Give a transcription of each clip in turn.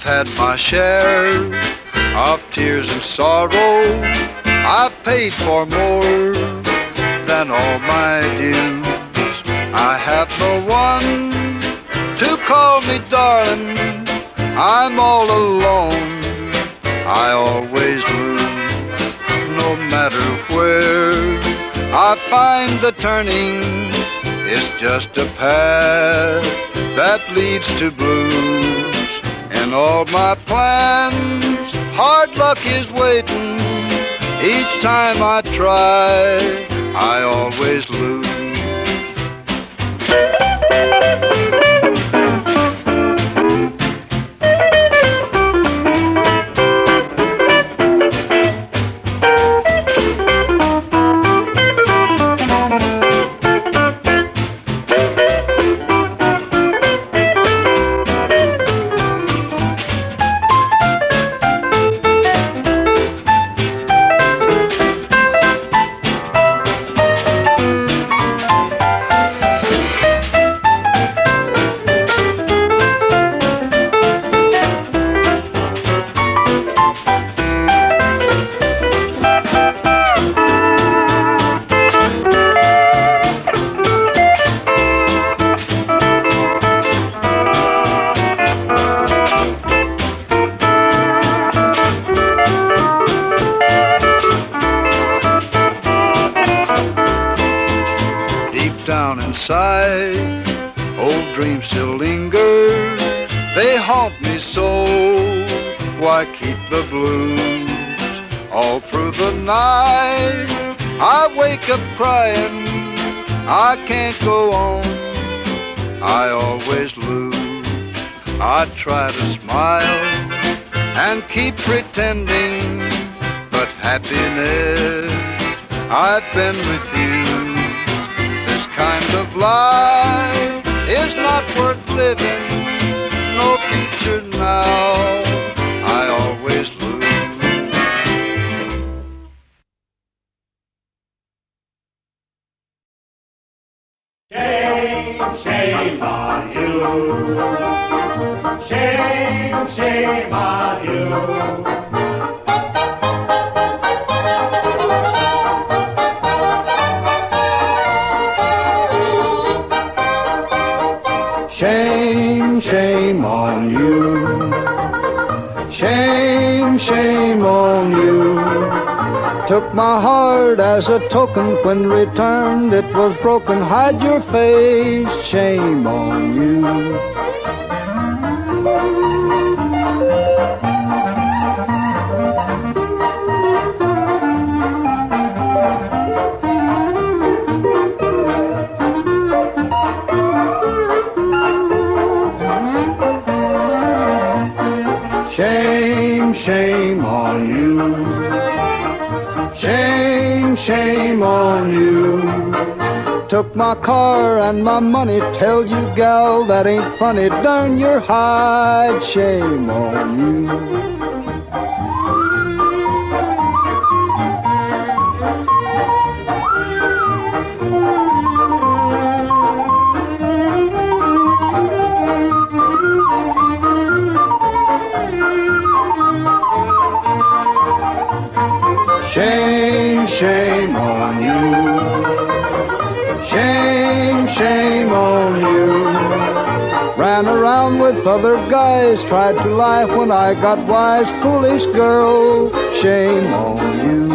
I've had my share of tears and sorrow. I've paid for more than all my dues. I have no one to call me darling. I'm all alone. I always lose, no matter where I find the turning. It's just a path that leads to blues. In all my plans, hard luck is waiting. Each time I try, I always lose. Inside, old dreams still linger. They haunt me so. Why keep the blues all through the night? I wake up crying, I can't go on. I always lose. I try to smile and keep pretending, but happiness, I've been with you. Kind of life is not worth living. No future now, I always lose. Shame, shame on you. Shame, shame on you. Shame, shame on you. Shame, shame on you. Took my heart as a token. When returned it was broken. Hide your face. Shame on you. Shame, shame on you. Shame, shame on you. Took my car and my money. Tell you, gal, that ain't funny. Darn your hide. Shame on you. Shame, shame on you. Shame, shame on you. Ran around with other guys, tried to laugh when I got wise. Foolish girl, shame on you.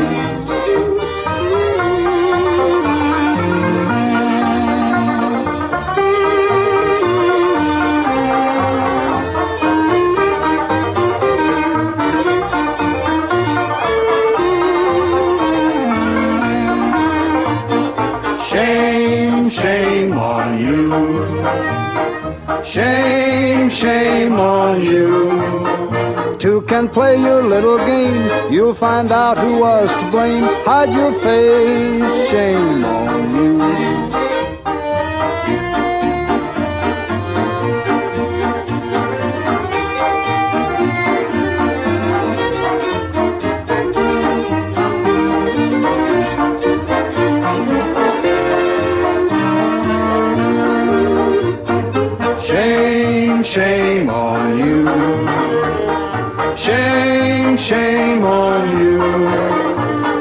Shame, shame on you. Shame, shame on you. Two can play your little game. You'll find out who was to blame. Hide your face. Shame on you. Shame, shame on you. shame on you.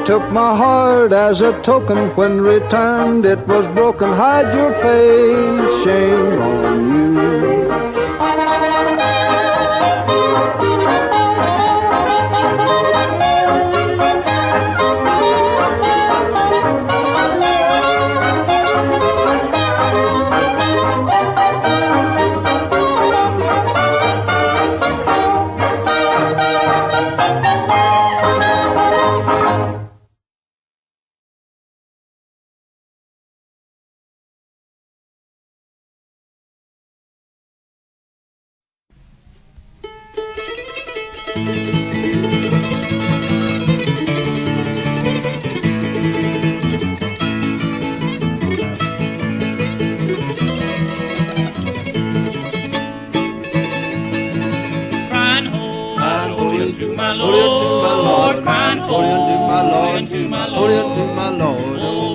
Took my heart as a token, when returned it was broken. Hide your face, shame on you.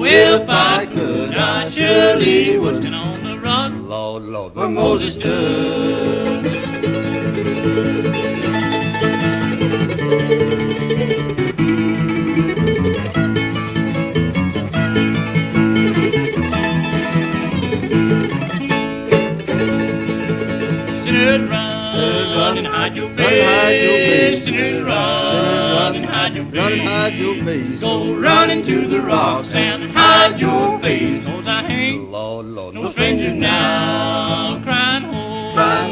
If I could, I surely would stand on the rock, Lord, Lord, where Moses stood. Sinners run and hide your face. Sinners run and hide your face. Go running to the rocks and hide your face. 'Cause I ain't Lord, Lord, no stranger now. Crying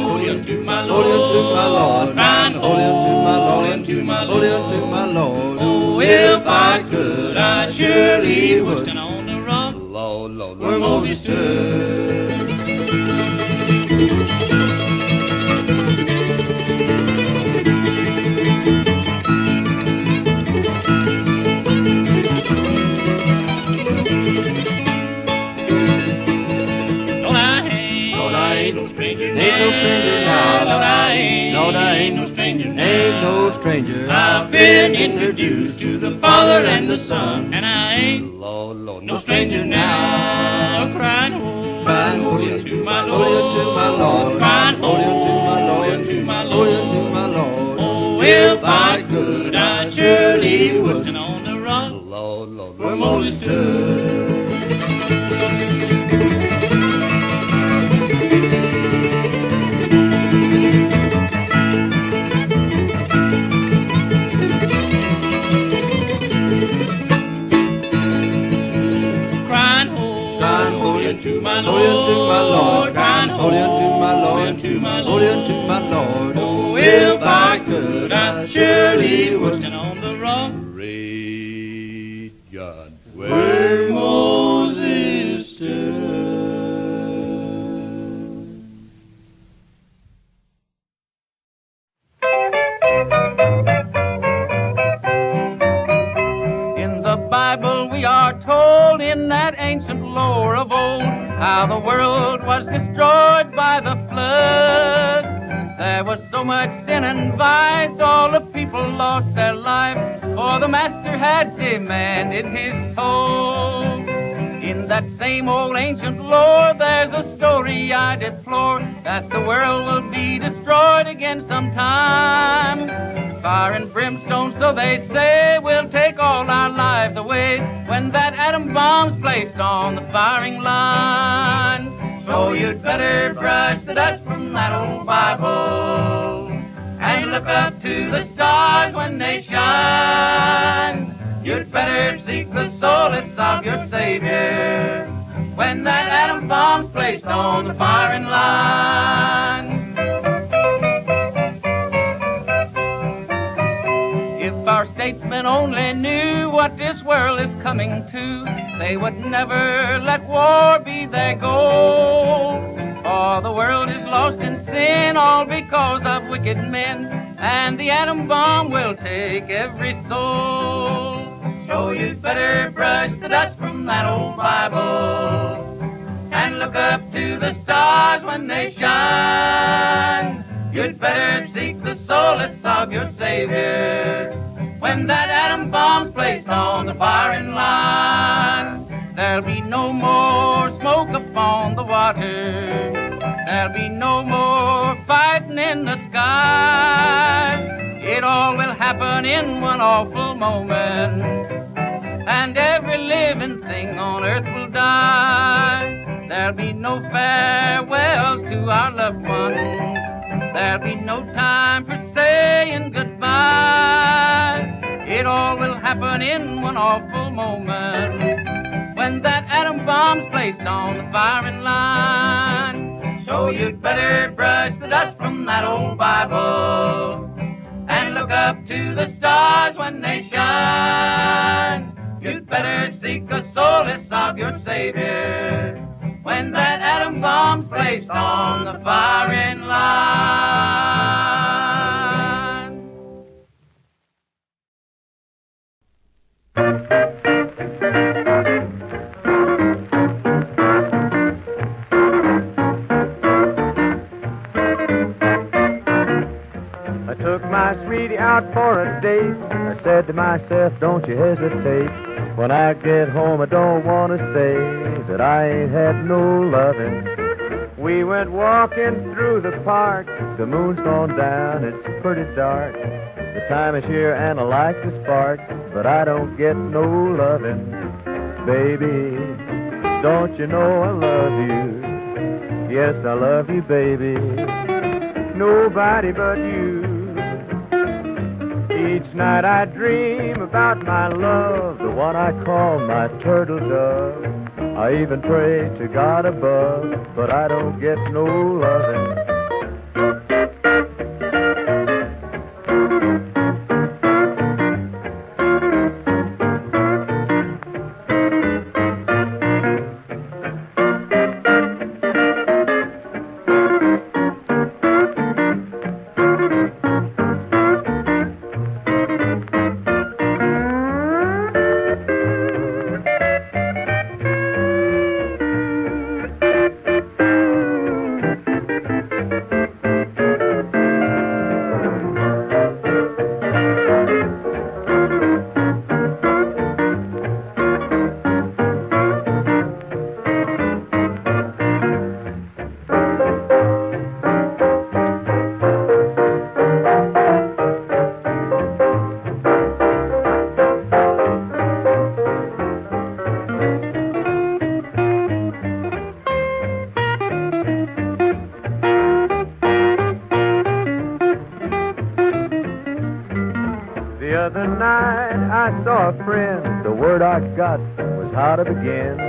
holy unto my Lord. Crying holy unto my Lord. Oh, if I could, I surely would stand on the rock, Lord, Lord, where Moses stood. I've been introduced to the Father and the Son, and I ain't Lord, Lord, no stranger now. Crying holy unto my Lord, crying holy unto my Lord. Oh, if I could, I surely would stand on the rock, Lord, Lord, where Moses stood. To my Lord, crying holy unto my Lord. Oh, if I could, I surely would stand on the rock, great God, where Moses stood. In the Bible we are told, in that ancient lore of old, how the world was destroyed by the flood. There was so much sin and vice, all the people lost their life, for the master had demanded his toll. In that same old ancient lore, there's a story I deplore, that the world will be destroyed again sometime. Fire and brimstone, so they say, will take all our lives away when that atom bomb's placed on the firing line. So you'd better brush the dust from that old Bible and look up to the stars when they shine. You'd better seek the solace of your Savior when that atom bomb's placed on the firing line. If our statesmen only knew what this world is coming to, they would never let war be their goal. For the world is lost in sin, all because of wicked men, and the atom bomb will take every soul. So you'd better brush the dust from that old Bible and look up to the stars when they shine. You'd better seek the solace of your Savior when that atom bomb's placed on the firing line. There'll be no more smoke upon the water. There'll be no more fighting in the sky. It all will happen happen in one awful moment. And every living thing on earth will die. There'll be no farewells to our loved ones. There'll be no time for saying goodbye. It all will happen in one awful moment, when that atom bomb's placed on the firing line. So you'd better brush the dust from that old Bible and look up to the stars when they shine. You'd better seek the solace of your Savior when that atom bomb's placed on the firing line. I took my sweetie out for a date. I said to myself, don't you hesitate. When I get home, I don't want to say that I ain't had no loving. We went walking through the park. The moon's gone down, it's pretty dark. The time is here and I like to spark, but I don't get no loving. Baby, don't you know I love you? Yes, I love you, baby. Nobody but you. Each night I dream about my love, the one I call my turtle dove. I even pray to God above, but I don't get no loving. Was how to begin.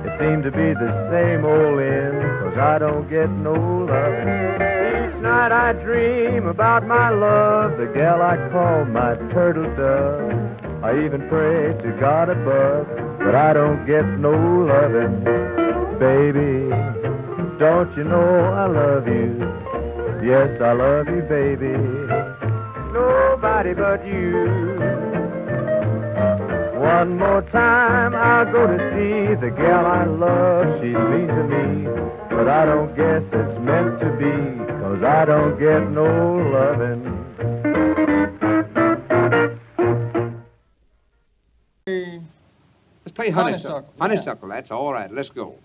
It seemed to be the same old end, 'cause I don't get no love. Each night I dream about my love, the gal I call my turtle dove. I even pray to God above, but I don't get no loving. Baby, don't you know I love you? Yes, I love you, baby. Nobody but you. One more time I'll go to see the gal I love, she's mean to me. But I don't guess it's meant to be, 'cause I don't get no loving. Let's play Honeysuckle. Honeysuckle, that's all right. Let's go.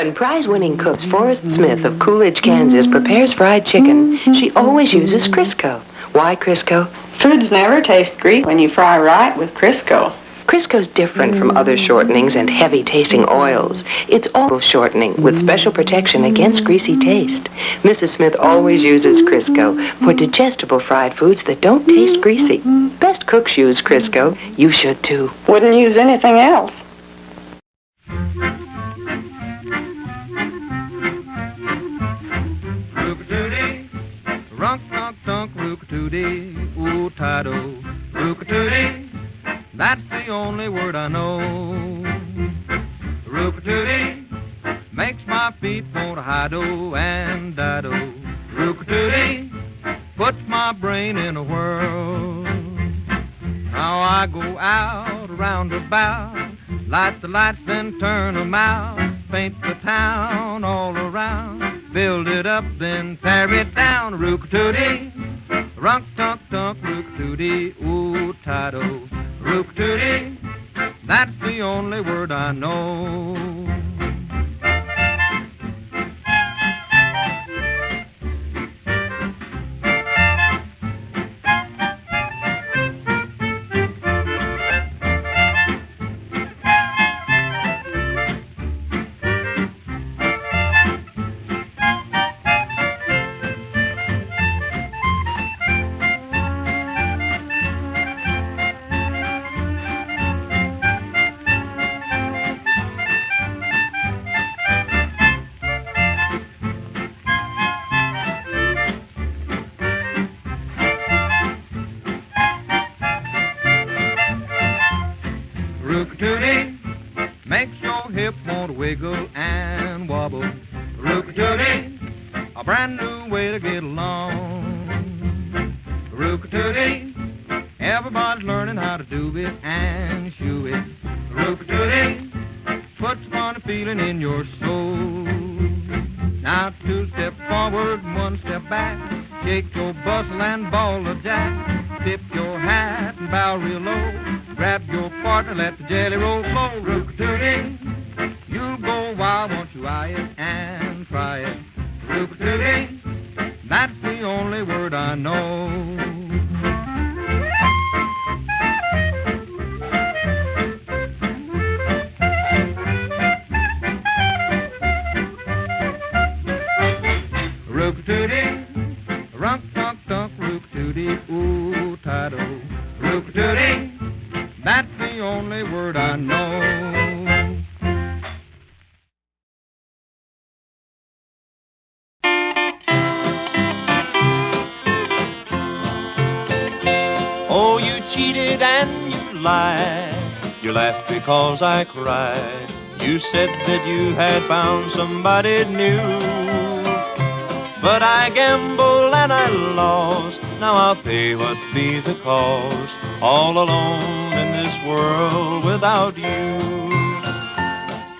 When prize-winning cook Forrest Smith of Coolidge, Kansas prepares fried chicken, she always uses Crisco. Why Crisco? Foods never taste greasy when you fry right with Crisco. Crisco's different from other shortenings and heavy-tasting oils. It's oil shortening with special protection against greasy taste. Mrs. Smith always uses Crisco for digestible fried foods that don't taste greasy. Best cooks use Crisco. You should too. Wouldn't use anything else. Rook-a-tootie, runk-tunk-tunk, rook-a-tootie, ooh-tido, rook-a-tootie. That's the only word I know. Rook-a-tootie makes my feet want to hide-o and dido. Rook-a-tootie puts my brain in a whirl. Now I go out around about, light the lights, then turn 'em out, paint the town all around, build it up, then tear it down. Rook-a-tootie, runk-tunk-tunk, rook-a-tootie, ooh-tido. Rook-a-tootie, that's the only word I know. Rook-a-tootie makes your hip want to wiggle and wobble. Rook-a-tootie, a brand new way to get along. Rook-a-tootie, everybody's learning how to do it and shoe it. Rook-a-tootie puts a funny feeling in your soul. Now 2 steps forward and 1 step back, shake your bustle and ball of jack, tip your hat and bow real low. Grab your partner, let the jelly roll flow. Rook-a-tootie, you'll go wild once you eye it and try it. Rook-a-tootie, that's the only word I know. Rook-a-tootie, runk-tunk-tunk, rook-a-tootie, ooh-tido. Rook-a-tootie, that's the only word I know. Oh, you cheated and you lied. You laughed because I cried. You said that you had found somebody new. But I gambled and I lost. Now I'll pay what be the cost. All alone in this world without you.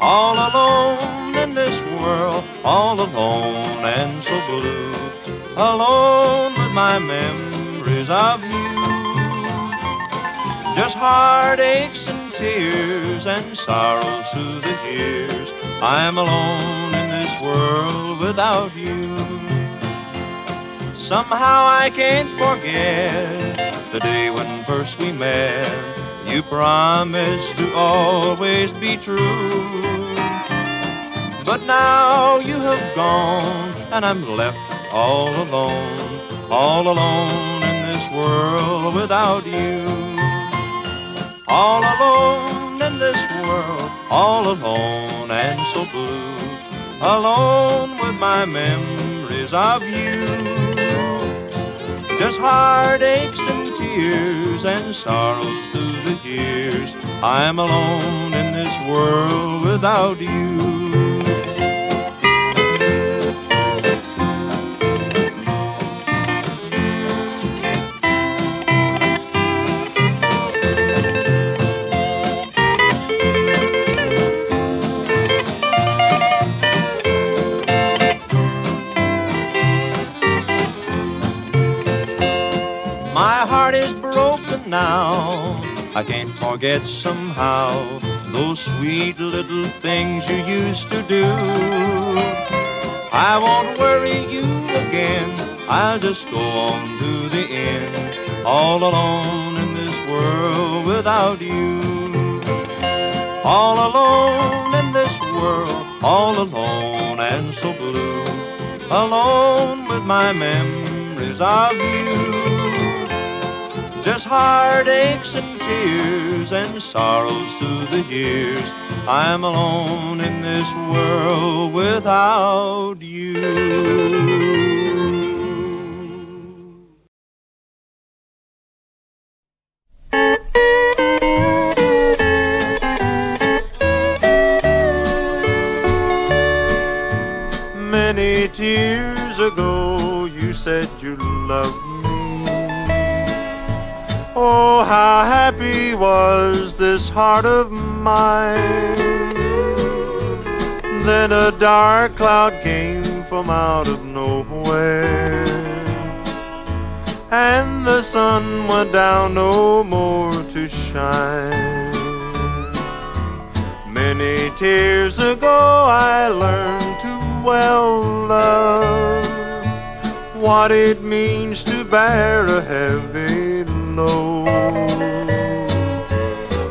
All alone in this world, all alone and so blue. Alone with my memories of you. Just heartaches and tears and sorrows through the years. I'm alone in this world without you. Somehow I can't forget the day when first we met. You promised to always be true. But now you have gone and I'm left all alone in this world without you. All alone in this world, all alone and so blue. Alone with my memories of you. Just heartaches and tears and sorrows through the years. I'm alone in this world without you. My heart is broken now, I can't forget somehow those sweet little things you used to do. I won't worry you again, I'll just go on to the end, all alone in this world without you. All alone in this world, all alone and so blue, alone with my memories of you. Just heartaches and tears and sorrows through the years, I'm alone in this world without you. Many tears ago you said you loved me. Oh, how happy was this heart of mine. Then a dark cloud came from out of nowhere, and the sun went down no more to shine. Many tears ago I learned to well love, what it means to bear a heavy load.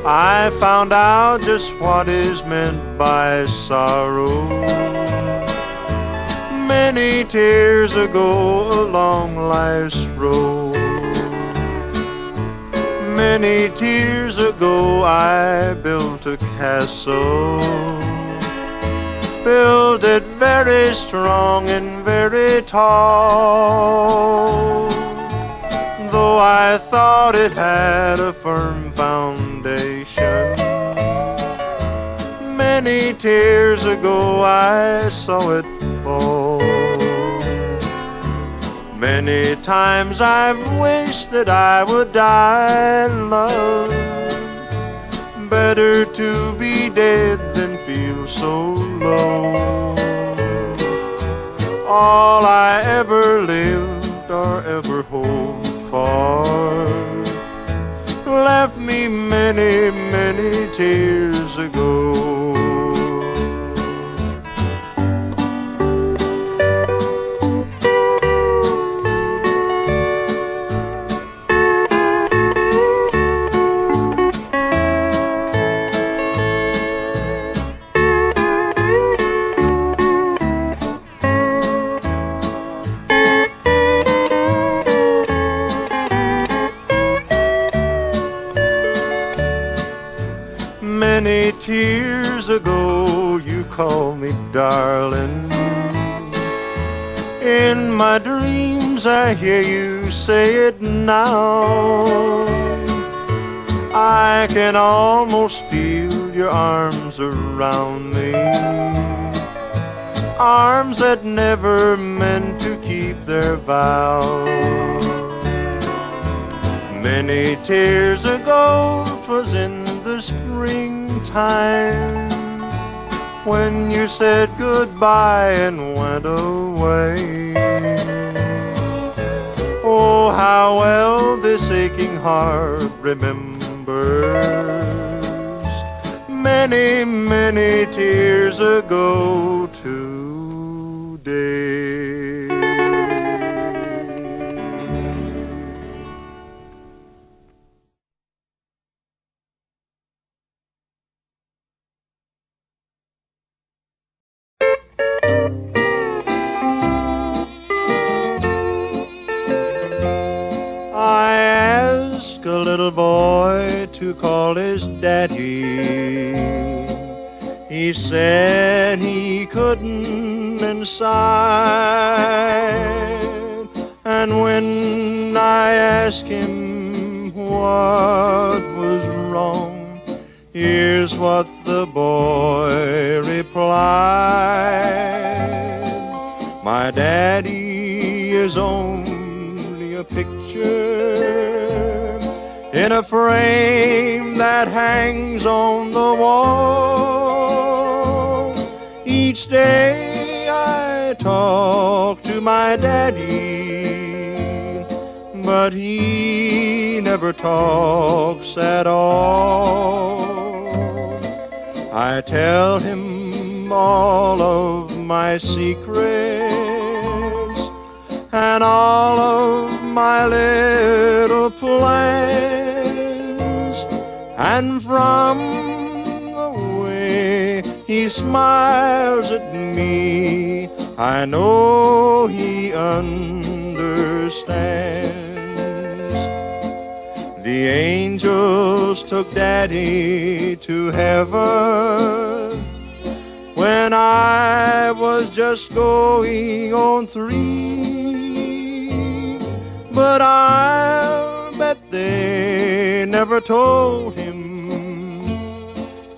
I found out just what is meant by sorrow many tears ago along life's road. Many tears ago I built a castle, built it very strong and very tall, though I thought it had a firm foundation. Many tears ago I saw it fall. Many times I've wished that I would die, love. Better to be dead than feel so low. All I ever lived or ever hoped for left me many, many tears ago. Many tears ago you called me darling. In my dreams I hear you say it now. I can almost feel your arms around me, arms that never meant to keep their vow. Many tears ago 'twas in the springtime when you said goodbye and went away. Oh, how well this aching heart remembers many, many tears ago today. A little boy to call his daddy. He said he couldn't and sighed. And when I asked him what was wrong, here's what the boy replied: my daddy is only a picture in a frame that hangs on the wall. Each day I talk to my daddy, but he he never talks at all. I tell him all of my secrets and all of my little plans, and from the way he smiles at me, I know he understands. The angels took Daddy to heaven when I was just going on 3, but I'll bet they never told him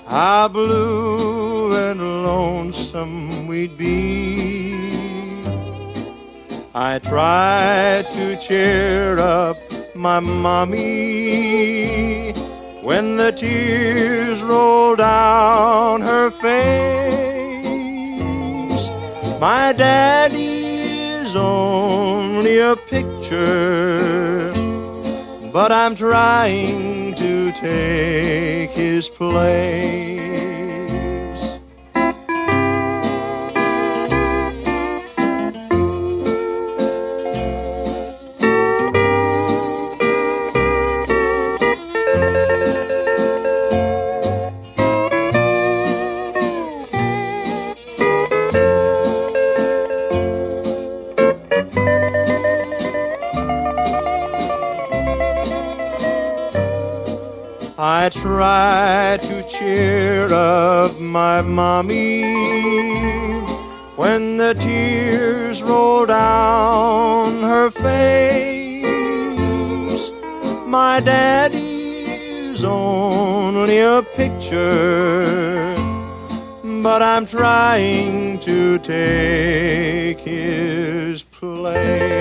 how blue and lonesome we'd be. I tried to cheer up my mommy when the tears rolled down her face. My daddy is only a picture, but I'm trying to take his place. I try to cheer up my mommy when the tears roll down her face. My daddy's only a picture, but I'm trying to take his place.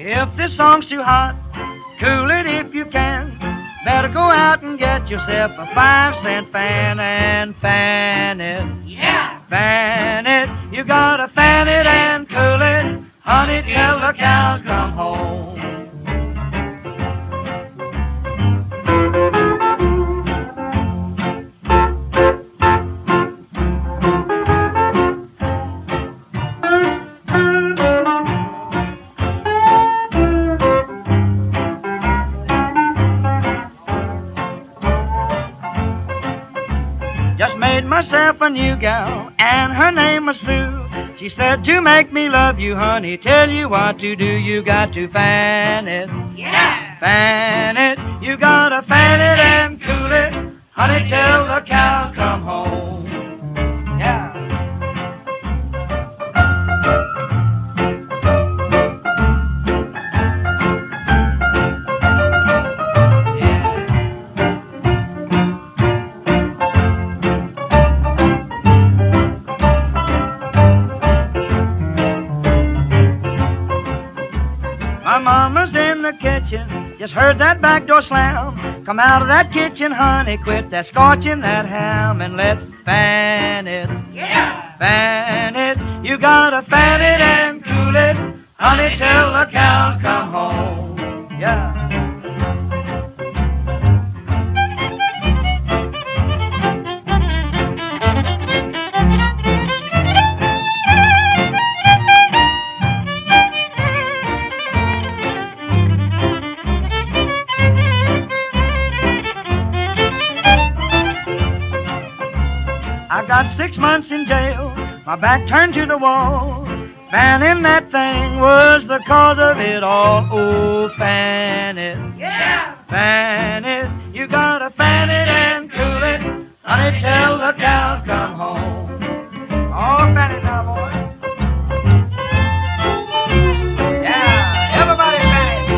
If this song's too hot, cool it if you can. Better go out and get yourself a 5-cent fan and fan it. Yeah! Fan it. You gotta fan it and cool it, honey, till the cows come home. Just made myself a new gal, and her name was Sue. She said, to make me love you, honey, tell you what to do. You got to fan it. Yeah! Fan it. You gotta fan it and cool it, honey, till the cows come home. Yeah. Mama's in the kitchen, just heard that back door slam. Come out of that kitchen, honey, quit that scorching that ham, and let's fan it. Yeah! Fan it. You gotta fan it and cool it, honey, till the cows come home. Yeah. I got 6 months in jail, my back turned to the wall. Fanning that thing was the cause of it all. Oh, fan it. Yeah! Fan it. You gotta fan it and cool it, honey, till the cows come home. Oh, fan it now, boy. Yeah, everybody fan it.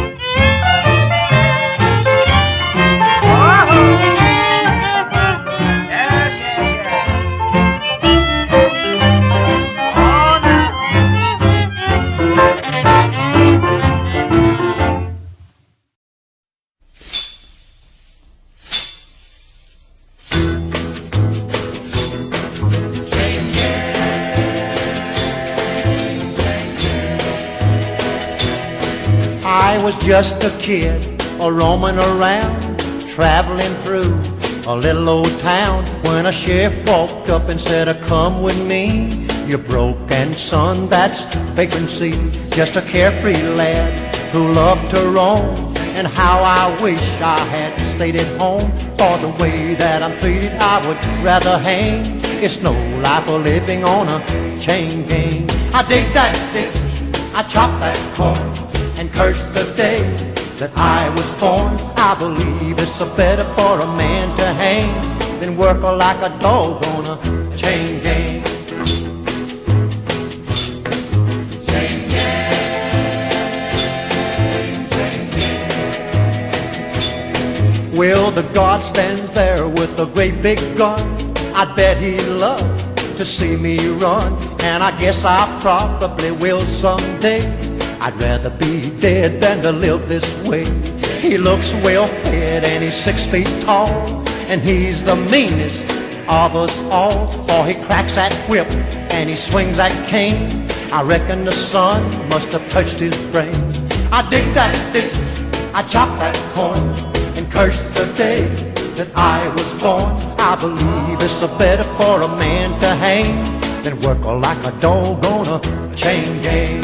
Oh, yes, yes, yes. was just a kid, roaming around, traveling through a little old town, when a sheriff walked up and said, come with me. You're broken, son, that's vagrancy. Just a carefree lad who loved to roam. And how I wish I had stayed at home. For the way that I'm treated, I would rather hang. It's no life of living on a chain gang. I dig that ditch, I chop that corn, and curse the day that I was born. I believe it's better for a man to hang than work like a dog on a chain gang. Chain gang, chain gang. Will the guard stand there with a great big gun? I bet he'd love to see me run, and I guess I probably will someday. I'd rather be dead than to live this way. He looks well fed and he's 6 feet tall, and he's the meanest of us all. For he cracks that whip and he swings that cane. I reckon the sun must have touched his brain. I dig that ditch, I chop that corn, and curse the day that I was born. I believe it's better for a man to hang than work like a dog on a chain gang.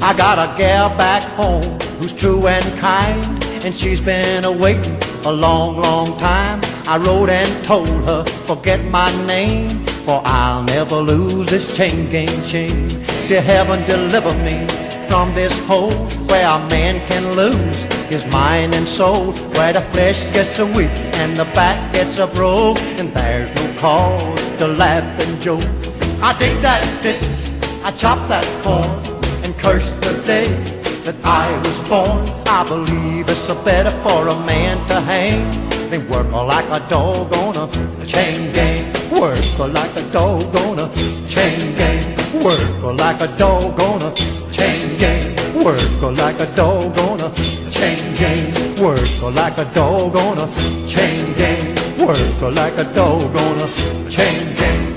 I got a gal back home who's true and kind, and she's been a-waiting a long, long time. I wrote and told her, forget my name, for I'll never lose this chain gang chain. Dear heaven, deliver me from this hole where a man can lose his mind and soul, where the flesh gets a weak and the back gets a broke, and there's no cause to laugh and joke. I dig that ditch, I chop that corn, and curse the day that I was born. I believe it's better for a man to hang than work like a dog on a chain gang. Work like a dog on a chain gang. Work like a dog on a chain gang. Work like a dog on a chain gang. Work like a dog on a chain gang. Work like a dog on a chain gang.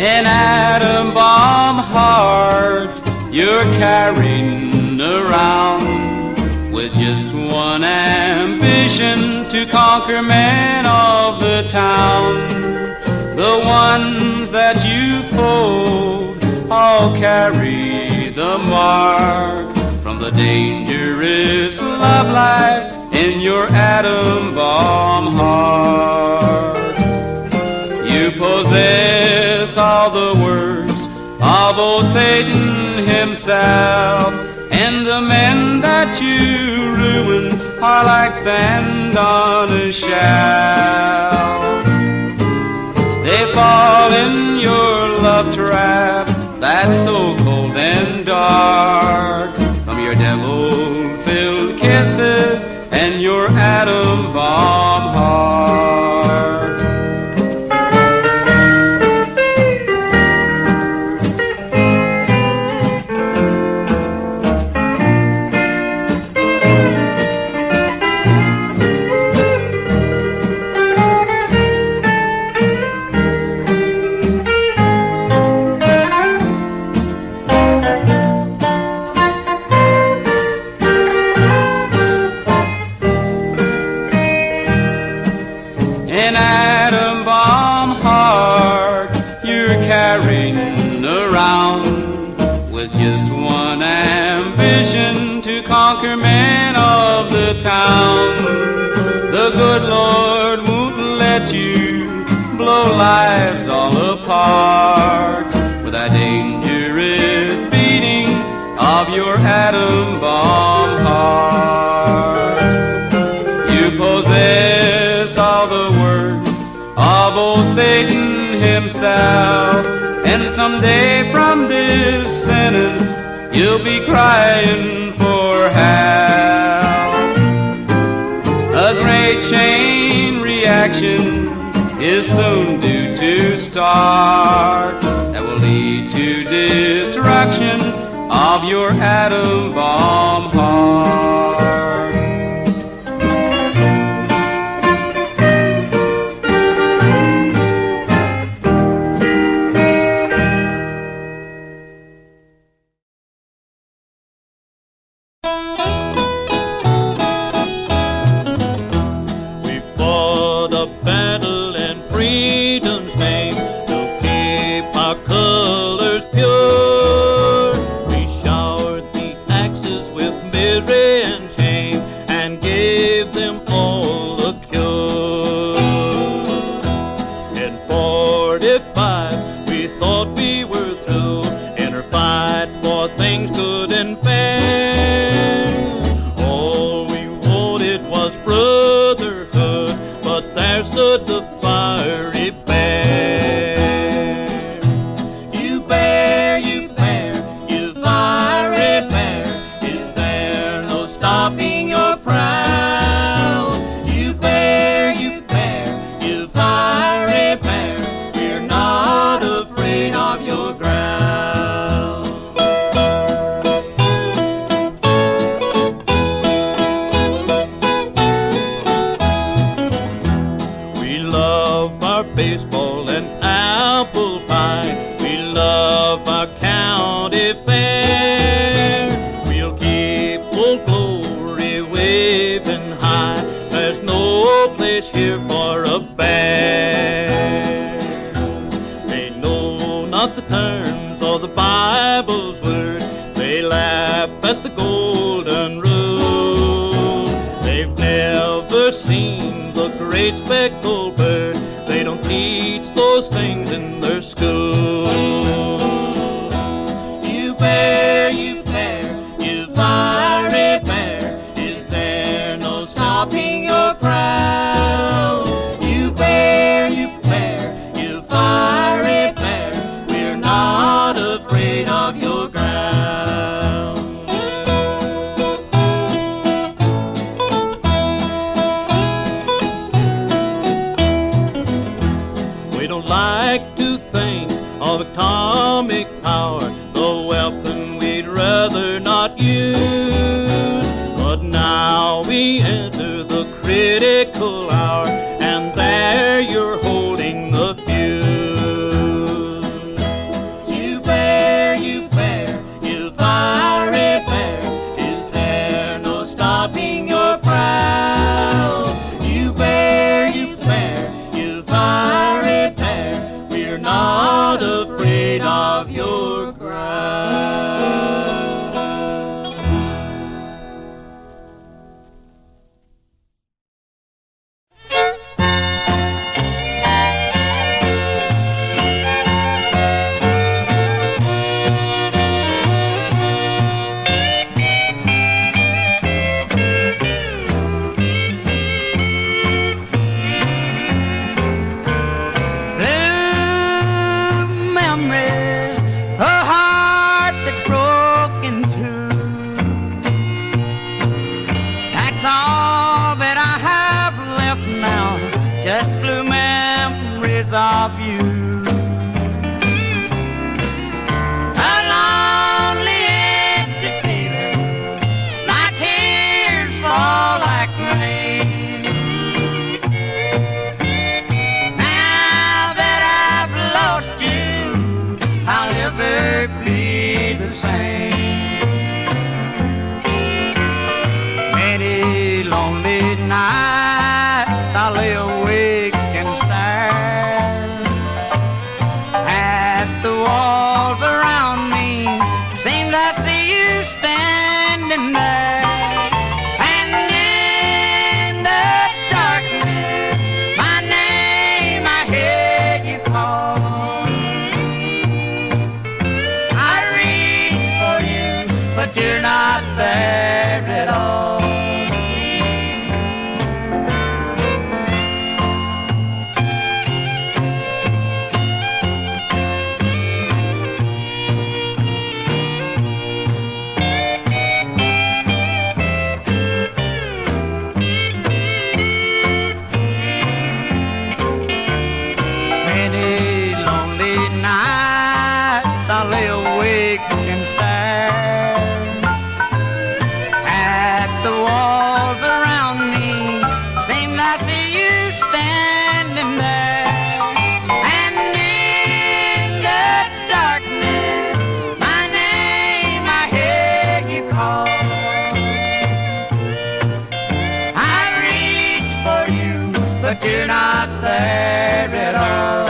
An atom bomb heart you're carrying around, with just one ambition to conquer men of the town. The ones that you fold all carry the mark from the dangerous love lies in your atom bomb heart. You possess all the words of old Satan himself, and the men that you ruin are like sand on a shelf. They fall in your love trap that's so cold and dark, from your devil-filled kisses and your atom bomb heart. Conquer men of the town. The good Lord won't let you blow lives all apart with that dangerous beating of your atom bomb heart. You possess all the words of old Satan himself, and someday from this sentence you'll be crying for help. A great chain reaction is soon due to start that will lead to destruction destruction of your atom bomb heart. We fought a battle in freedom's name to keep our colors pure. We showered the axes with misery and shame and gave them all the cure. In 45 we thought we were through in our fight for things good and fair. All we wanted was brotherhood, but there stood the Firey Bear. You bear, you bear, you fiery bear, is there no stopping your prowl? You bear, you bear, you fiery bear, we're not afraid of your growl. We love our baseball and apple pie. We love our county fair. We'll keep Old Glory waving high. There's no place here for a bear. They know not the terms of the Bible's words. They laugh at the golden rule. They've never seen the great speckled bird. They don't teach those things in their school. You bear, you fiery bear, is there no stopping your prowl? You bear, you fiery bear, we're not afraid of your growl. We don't like to think of atomic power, the weapon we'd rather not use. But now we enter the critical hour, and there you're holding the fuse. You bear, you fiery bear, is there no stopping your prowl? You bear, you fiery bear, we're not afraid of your growl. Memories, a heart that's broken too. That's all that I have left now, just blue memories of you. A lonely, empty feeling, my tears fall like rain. Now that I've lost you, I'll never be the same. Many lonely nights I lay awake and stare but you're not there at all.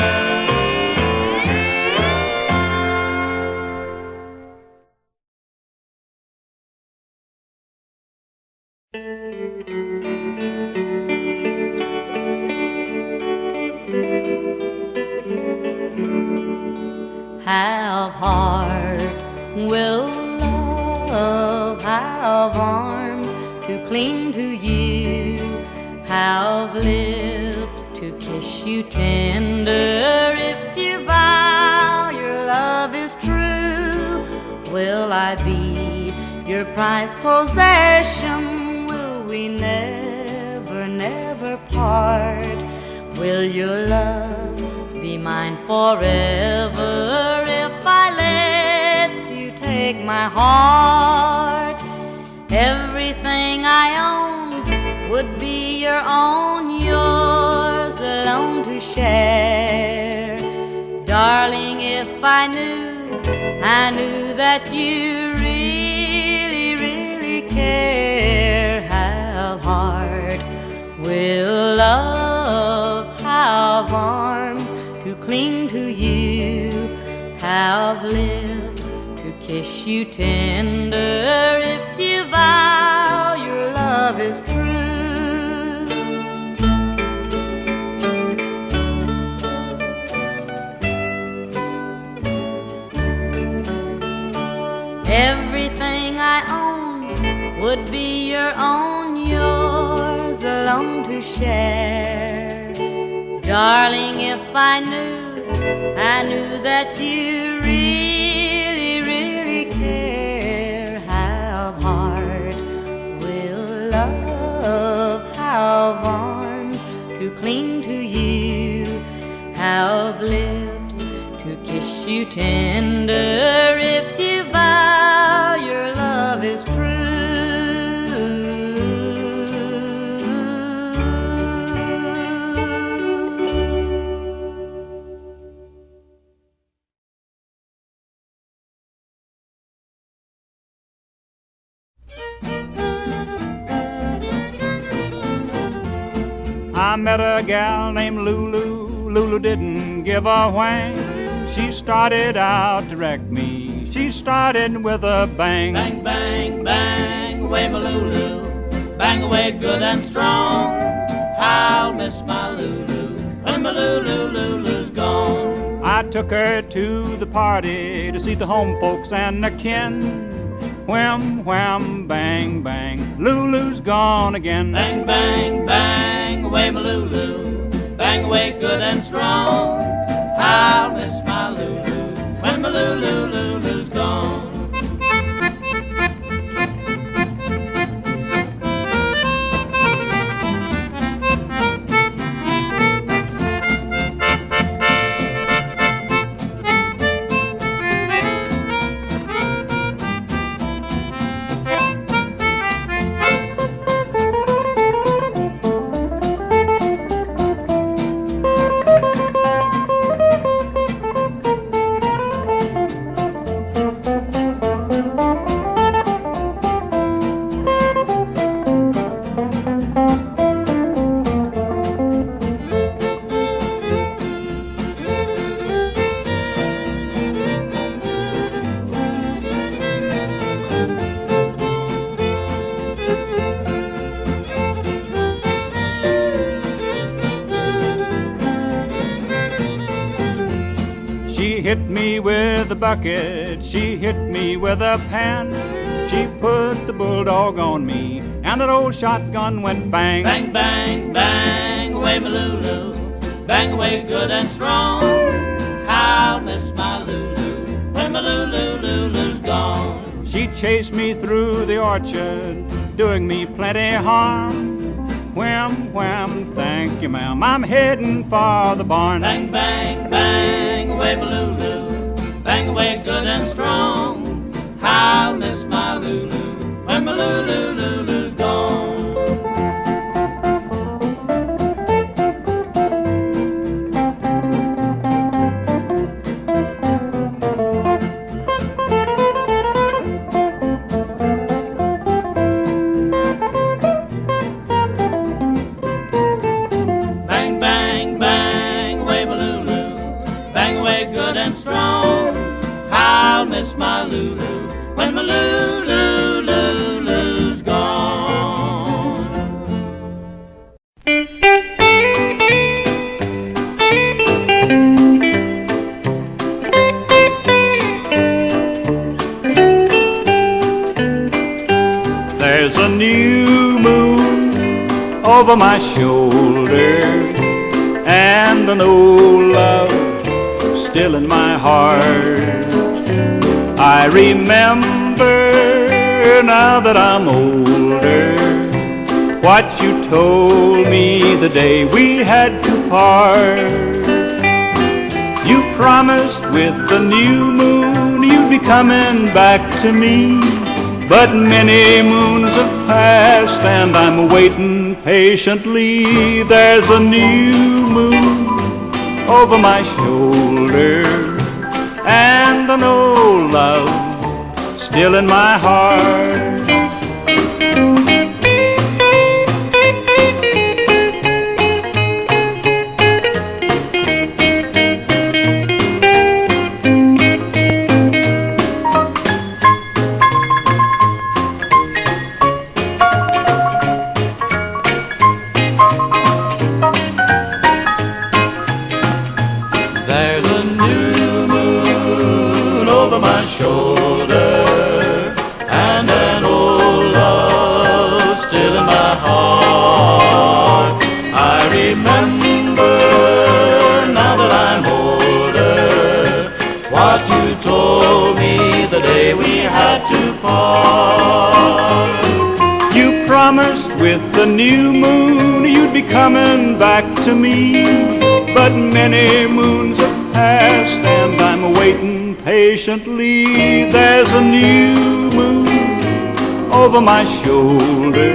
Have heart, will love, have arms to cling to you, have lips to kiss you tender. If you vow your love is true, will I be your prized possession? Will we never, never part? Will your love be mine forever if I let you take my heart? Everything I own would be your own, yours alone to share. Darling, if I knew that you really, really care. Have heart, will love, have arms to cling to you, have lips to kiss you tender. If you vow your love is true. Everything I own would be your own, yours alone to share. Darling, if I knew that you really, really care. Have heart, will love, have arms to cling to you, have lips to kiss you tender. If you vow your love is true. I met a gal named Lulu. Lulu didn't give a whang. She started out to wreck me. She started with a bang. Bang, bang, bang, away my Lulu. Bang away good and strong. I'll miss my Lulu when my Lulu's gone. I took her to the party to see the home folks and the kin. Wham, wham, bang, bang, Lulu's gone again. Bang, bang, bang, away my Lulu. Bang away good and strong. I'll miss my Lulu when my Lulu's gone. She hit me with a bucket, she hit me with a pan. She put the bulldog on me, and that old shotgun went bang. Bang, bang, bang, away my Lulu. Bang away good and strong. I'll miss my Lulu when my Lulu's gone. She chased me through the orchard, doing me plenty harm. Wham, wham, thank you, ma'am, I'm heading for the barn. Bang, bang, bang, away my Lulu. Bang away good and strong. I'll miss my Lulu when my Lulu's gone. new moon over my shoulder, and an old love still in my heart. I remember now that I'm older what you told me the day we had to part. You promised with the new moon you'd be coming back to me, but many moons have passed and I'm waiting patiently. There's a new moon over my shoulder, and an old love still in my heart. With the new moon you'd be coming back to me, but many moons have passed and I'm waiting patiently. There's a new moon over my shoulder,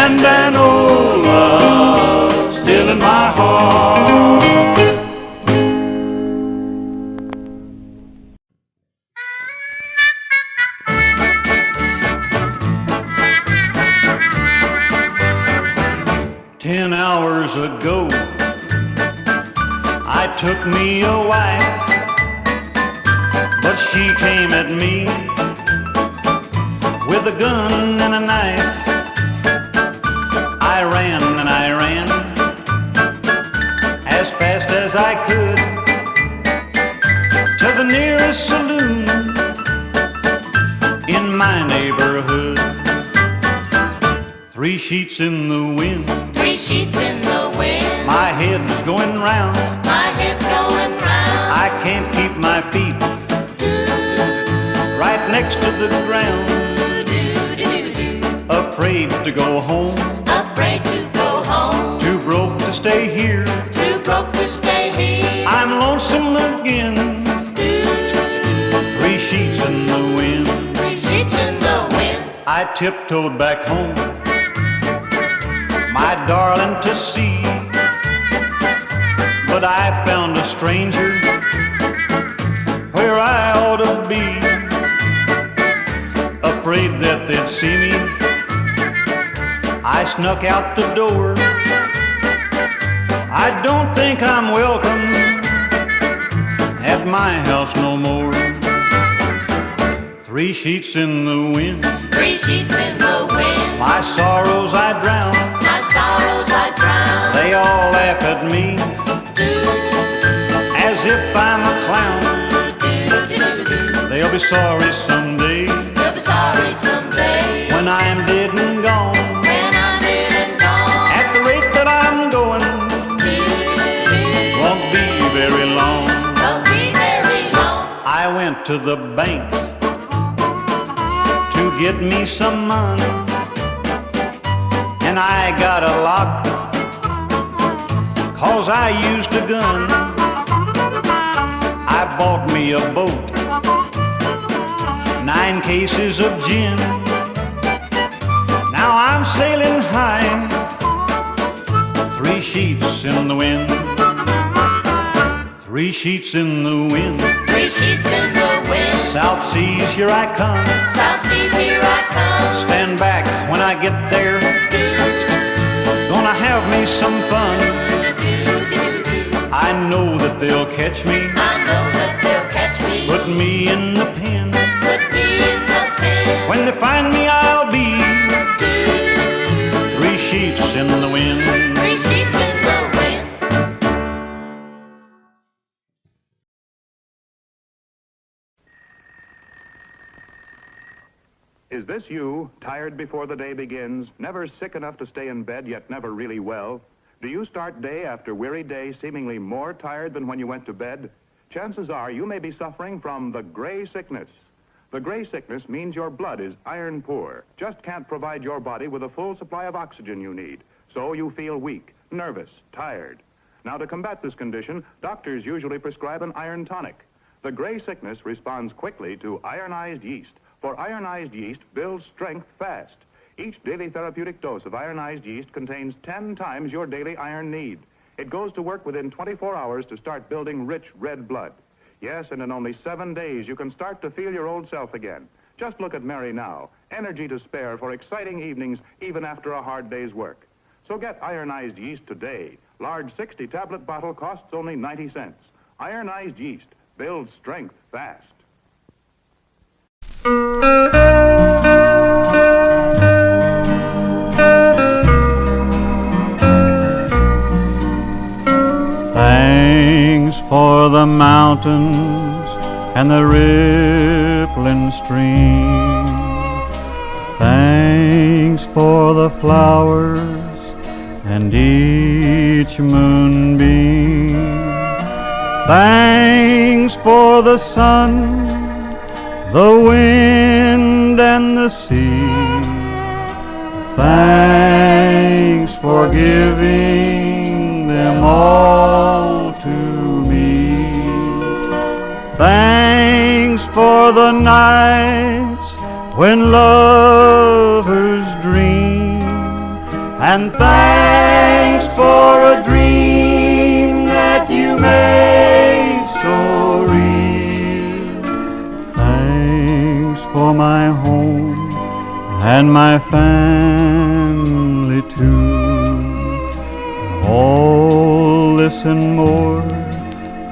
and an old love still in my heart. 10 hours ago, I took me a wife, but she came at me with a gun and a knife. I ran and I ran as fast as I could to the nearest saloon in my neighborhood. 3 sheets in the wind, 3 sheets in the wind. my head's going round, My head's going round. I can't keep my feet right next to the ground. Afraid to go home, Afraid to go home. too broke to stay here, Too broke to stay here. I'm lonesome again. 3 sheets in the wind, 3 sheets in the wind. I tiptoed back home, my darling to see, but I found a stranger where I ought to be. Afraid that they'd see me, I snuck out the door. I don't think I'm welcome at my house no more. 3 sheets in the wind, 3 sheets in the wind. my sorrows I drown, My sorrows I drown. they all laugh at me as if I'm a clown. They'll be sorry someday, You'll be sorry someday when I'm dead and gone. when I'm dead and gone. At the rate that I'm going, won't be very long. Won't be very long. I went to the bank to get me some money, and I got a lock 'cause I used a gun. I bought me a boat, 9 cases of gin. Now I'm sailing high, 3 sheets in the wind, 3 sheets in the wind. 3 sheets in the wind. South Seas, here I come. South Seas, here I come. Stand back when I get there, gonna have me some fun. I know that they'll catch me, I know that they'll catch me. put me in the pen. Put me in the pen. When they find me, I'll be 3 sheets in the wind. 3 sheets in the wind. Is this you, tired before the day begins, never sick enough to stay in bed, yet never really well? Do you start day after weary day seemingly more tired than when you went to bed? Chances are you may be suffering from the gray sickness. The gray sickness means your blood is iron poor, just can't provide your body with a full supply of oxygen you need. So you feel weak, nervous, tired. Now, to combat this condition, doctors usually prescribe an iron tonic. The gray sickness responds quickly to ironized yeast, for ironized yeast builds strength fast. Each daily therapeutic dose of ironized yeast contains 10 times your daily iron need. It goes to work within 24 hours to start building rich red blood. Yes, and in only 7 days, you can start to feel your old self again. Just look at Mary now. Energy to spare for exciting evenings, even after a hard day's work. So get ironized yeast today. Large 60-tablet bottle costs only 90 cents. Ironized yeast builds strength fast. Thanks for the mountains and the rippling stream. Thanks for the flowers and each moonbeam. Thanks for the sun, the wind and the sea. Thanks for giving them all to me. Thanks for the nights when lovers dream, and thanks for a dream that you made so real. Thanks for my home and my family too. All this and more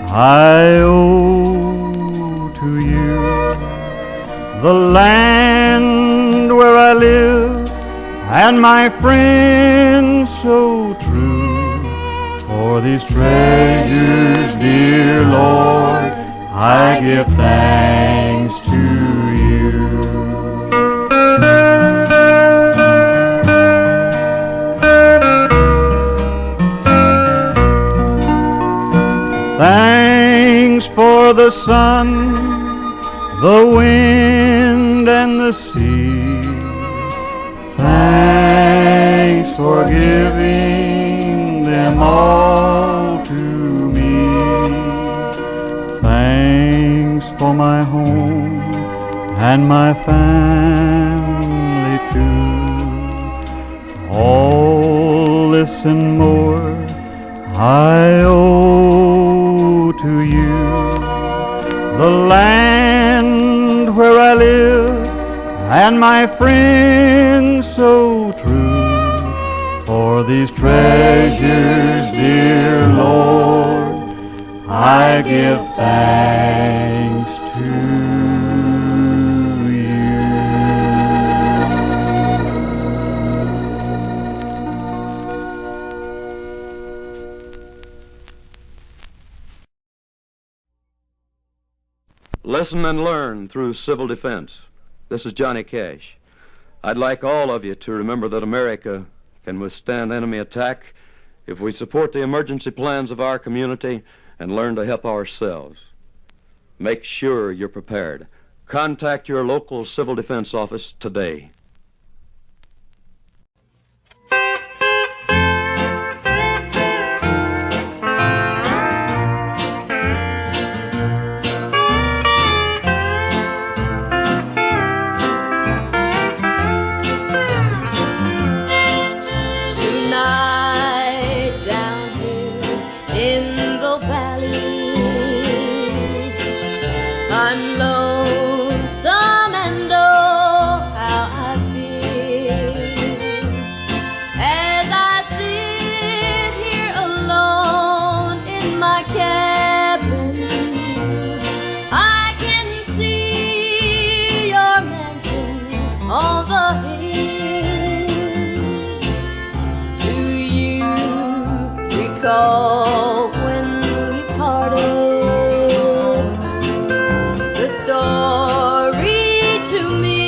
I owe to you. The land where I live and my friends so true. For these treasures, dear Lord, I give thanks to you. Thanks for the sun, the wind and the sea. Thanks for giving them all to me. Thanks for my home and my family too. All this and more I owe to you. The land where I live and my friends so true. For these treasures, dear Lord, I give thanks to you. Listen and learn through civil defense. This is Johnny Cash. I'd like all of you to remember that America can withstand enemy attack if we support the emergency plans of our community and learn to help ourselves. Make sure you're prepared. Contact your local civil defense office today. I'm lonesome and oh, how I feel as I sit here alone in my cabin. I can see your mansion on the hill. Do you recall when we parted? The story to me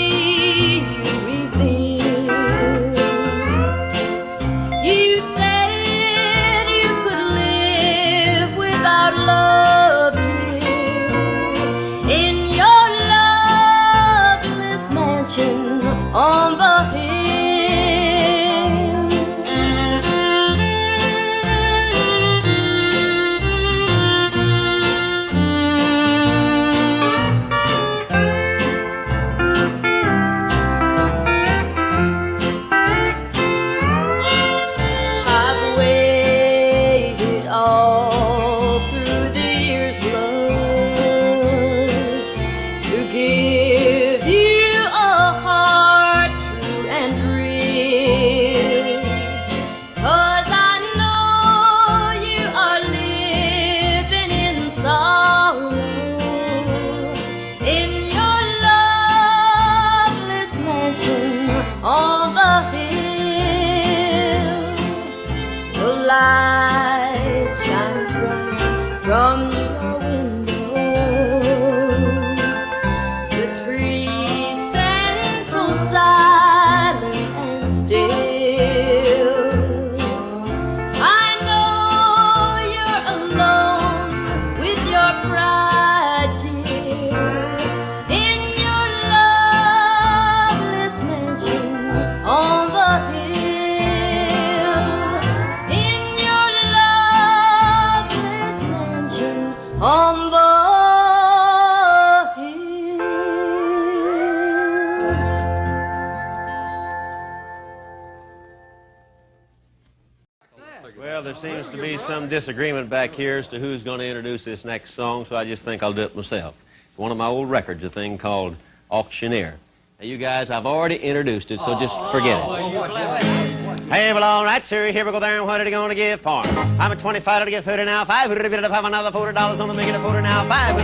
Well, there seems to be some disagreement back here as to who's going to introduce this next song, so I just think I'll do it myself. It's one of my old records, a thing called Auctioneer. Now, you guys, I've already introduced it, so just forget it. Hey, well, all right, sir, here we go there, and what are you going to give for? I'm a 25 to give 30 now, 5 have another $40 on the make it a 40 now, 5.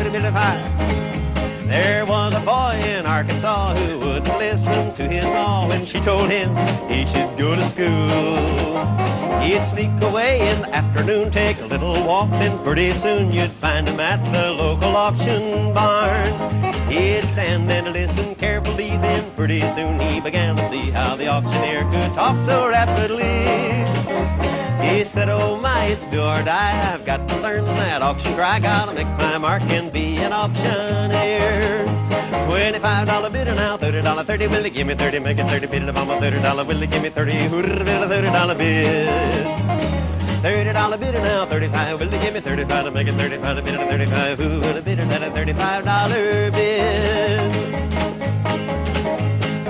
There was a boy in Arkansas who wouldn't listen to his ma when she told him he should go to school. He'd sneak away in the afternoon, take a little walk, then pretty soon you'd find him at the local auction barn. He'd stand and listen carefully, then pretty soon he began to see how the auctioneer could talk so rapidly. He said, oh my, it's do or die, I've got to learn that auction cry, gotta make my mark and be an auctioneer. $25 bidder now, $30, 30, will you give me 30, make it 30, bid it if I'm a $30, will you give me 30, who'd bid a $30 bid? $30 bidder now, 35, will you give me 35 to make it 35, bid it a 35, who would have bid it at a $35 bid?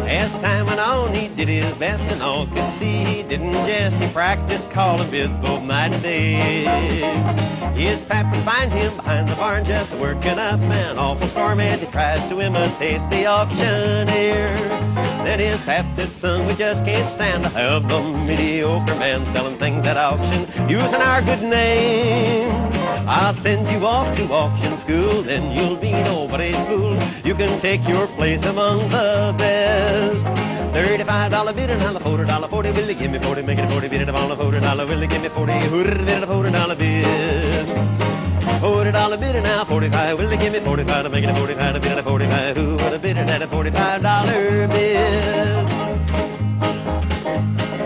As time went on, he did his best, and all could see he didn't jest. He practiced calling bids both night and day. His pap would find him behind the barn just working up an awful storm as he tries to imitate the auctioneer. Then his pap said, son, we just can't stand to have the mediocre man selling things at auction using our good name. I'll send you off to auction school, then you'll be nobody's fool. You can take your place among the best. $35 bidder, now the $40, 40, will you give me 40, make it 40, bid it on the $40, will you give me 40, who'd bid it a $40 bid? $40 bidder now, 45, will you give me 45 to make it a 45, to bid it a 45, who would have bid it at a $45 bid?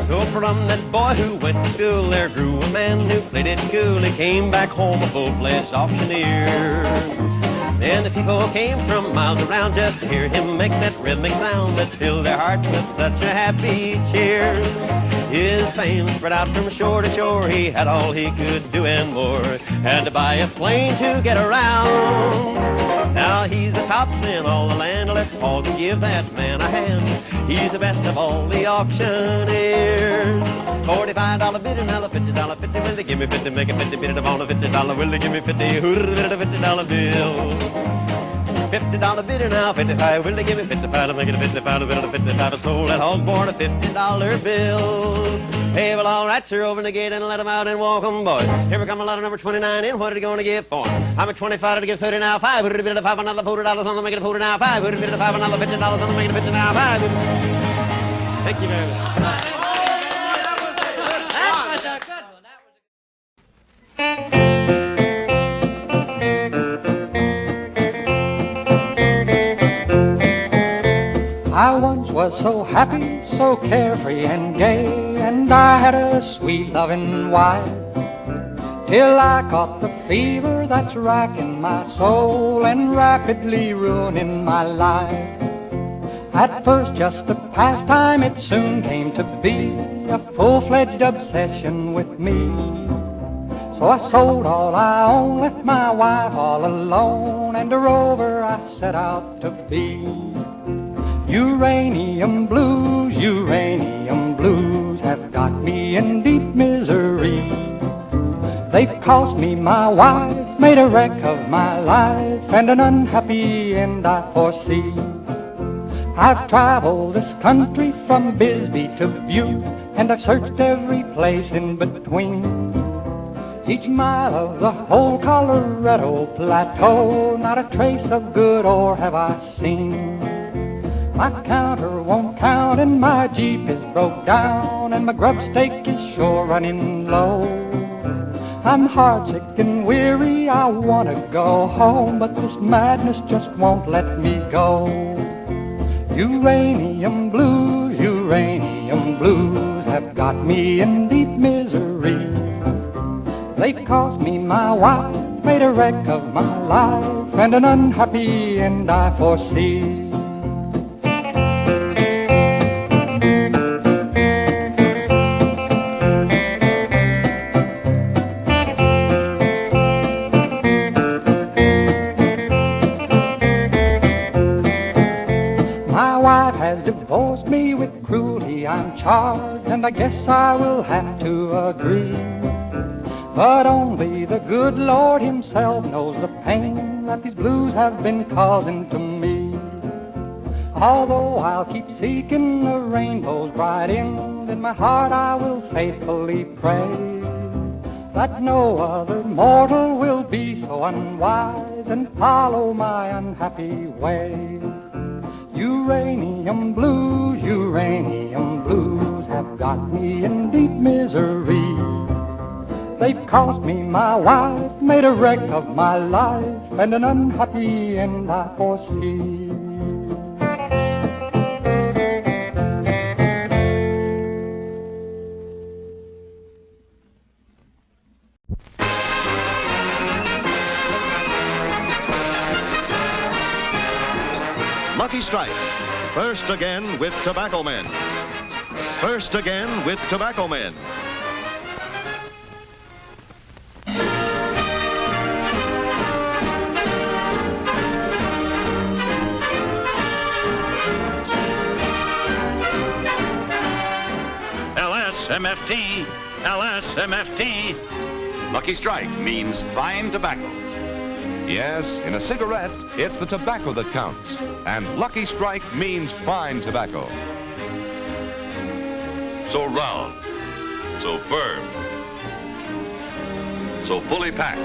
So from that boy who went to school, there grew a man who played it cool. He came back home a full-fledged auctioneer. Then the people came from miles around just to hear him make that rhythmic sound that filled their hearts with such a happy cheer. His fame spread out from shore to shore. He had all he could do and more. Had to buy a plane to get around. Now he's the tops in all the land. Let's all give that man a hand. He's the best of all the auctioneers. $45 bidder, now the $50, 50, will they give me 50, make it 50, bid it on the $50, will they give me 50, who'd bid a $50 bill? $50 bidder now, 55, will they give me 55, to make it a 55, to bid it a 55, I sold that hog for a $50 bill. Hey, well, all right, sir, open the gate and let them out and walk 'em, boys. Here we come a lot of number 29 in, what are they going to give for 'em? I'm a 25 to give 30 now, 5, would it bid a 5, another $40 on the make it a 40 now, 5, would it bid a 5, another $50 on the make it a 50 now, 5. Thank you very much. I once was so happy, so carefree and gay, and I had a sweet loving wife, till I caught the fever that's racking my soul and rapidly ruining my life. At first just a pastime, it soon came to be a full-fledged obsession with me. So I sold all I own, left my wife all alone, and a rover I set out to be. Uranium blues have got me in deep misery. They've cost me my wife, made a wreck of my life, and an unhappy end I foresee. I've traveled this country from Bisbee to Butte, and I've searched every place in between. Each mile of the whole Colorado plateau, not a trace of good ore have I seen. My counter won't count and my Jeep is broke down, and my grub stake is sure running low. I'm heartsick and weary, I want to go home, but this madness just won't let me go. Uranium blues have got me in deep misery. They've cost me my wife, made a wreck of my life, and an unhappy end I foresee. Divorced me with cruelty, I I'm charged, and I guess I will have to agree. But only the good Lord himself knows the pain that these blues have been causing to me. Although I'll keep seeking the rainbow's bright end, in my heart I will faithfully pray that no other mortal will be so unwise and follow my unhappy way. Uranium blues have got me in deep misery. They've cost me my wife, made a wreck of my life, and an unhappy end I foresee. Lucky Strike. First again with Tobacco Men. First again with Tobacco Men. LSMFT, LSMFT. Lucky Strike means fine tobacco. Yes, in a cigarette, it's the tobacco that counts. And Lucky Strike means fine tobacco. So round, so firm, so fully packed,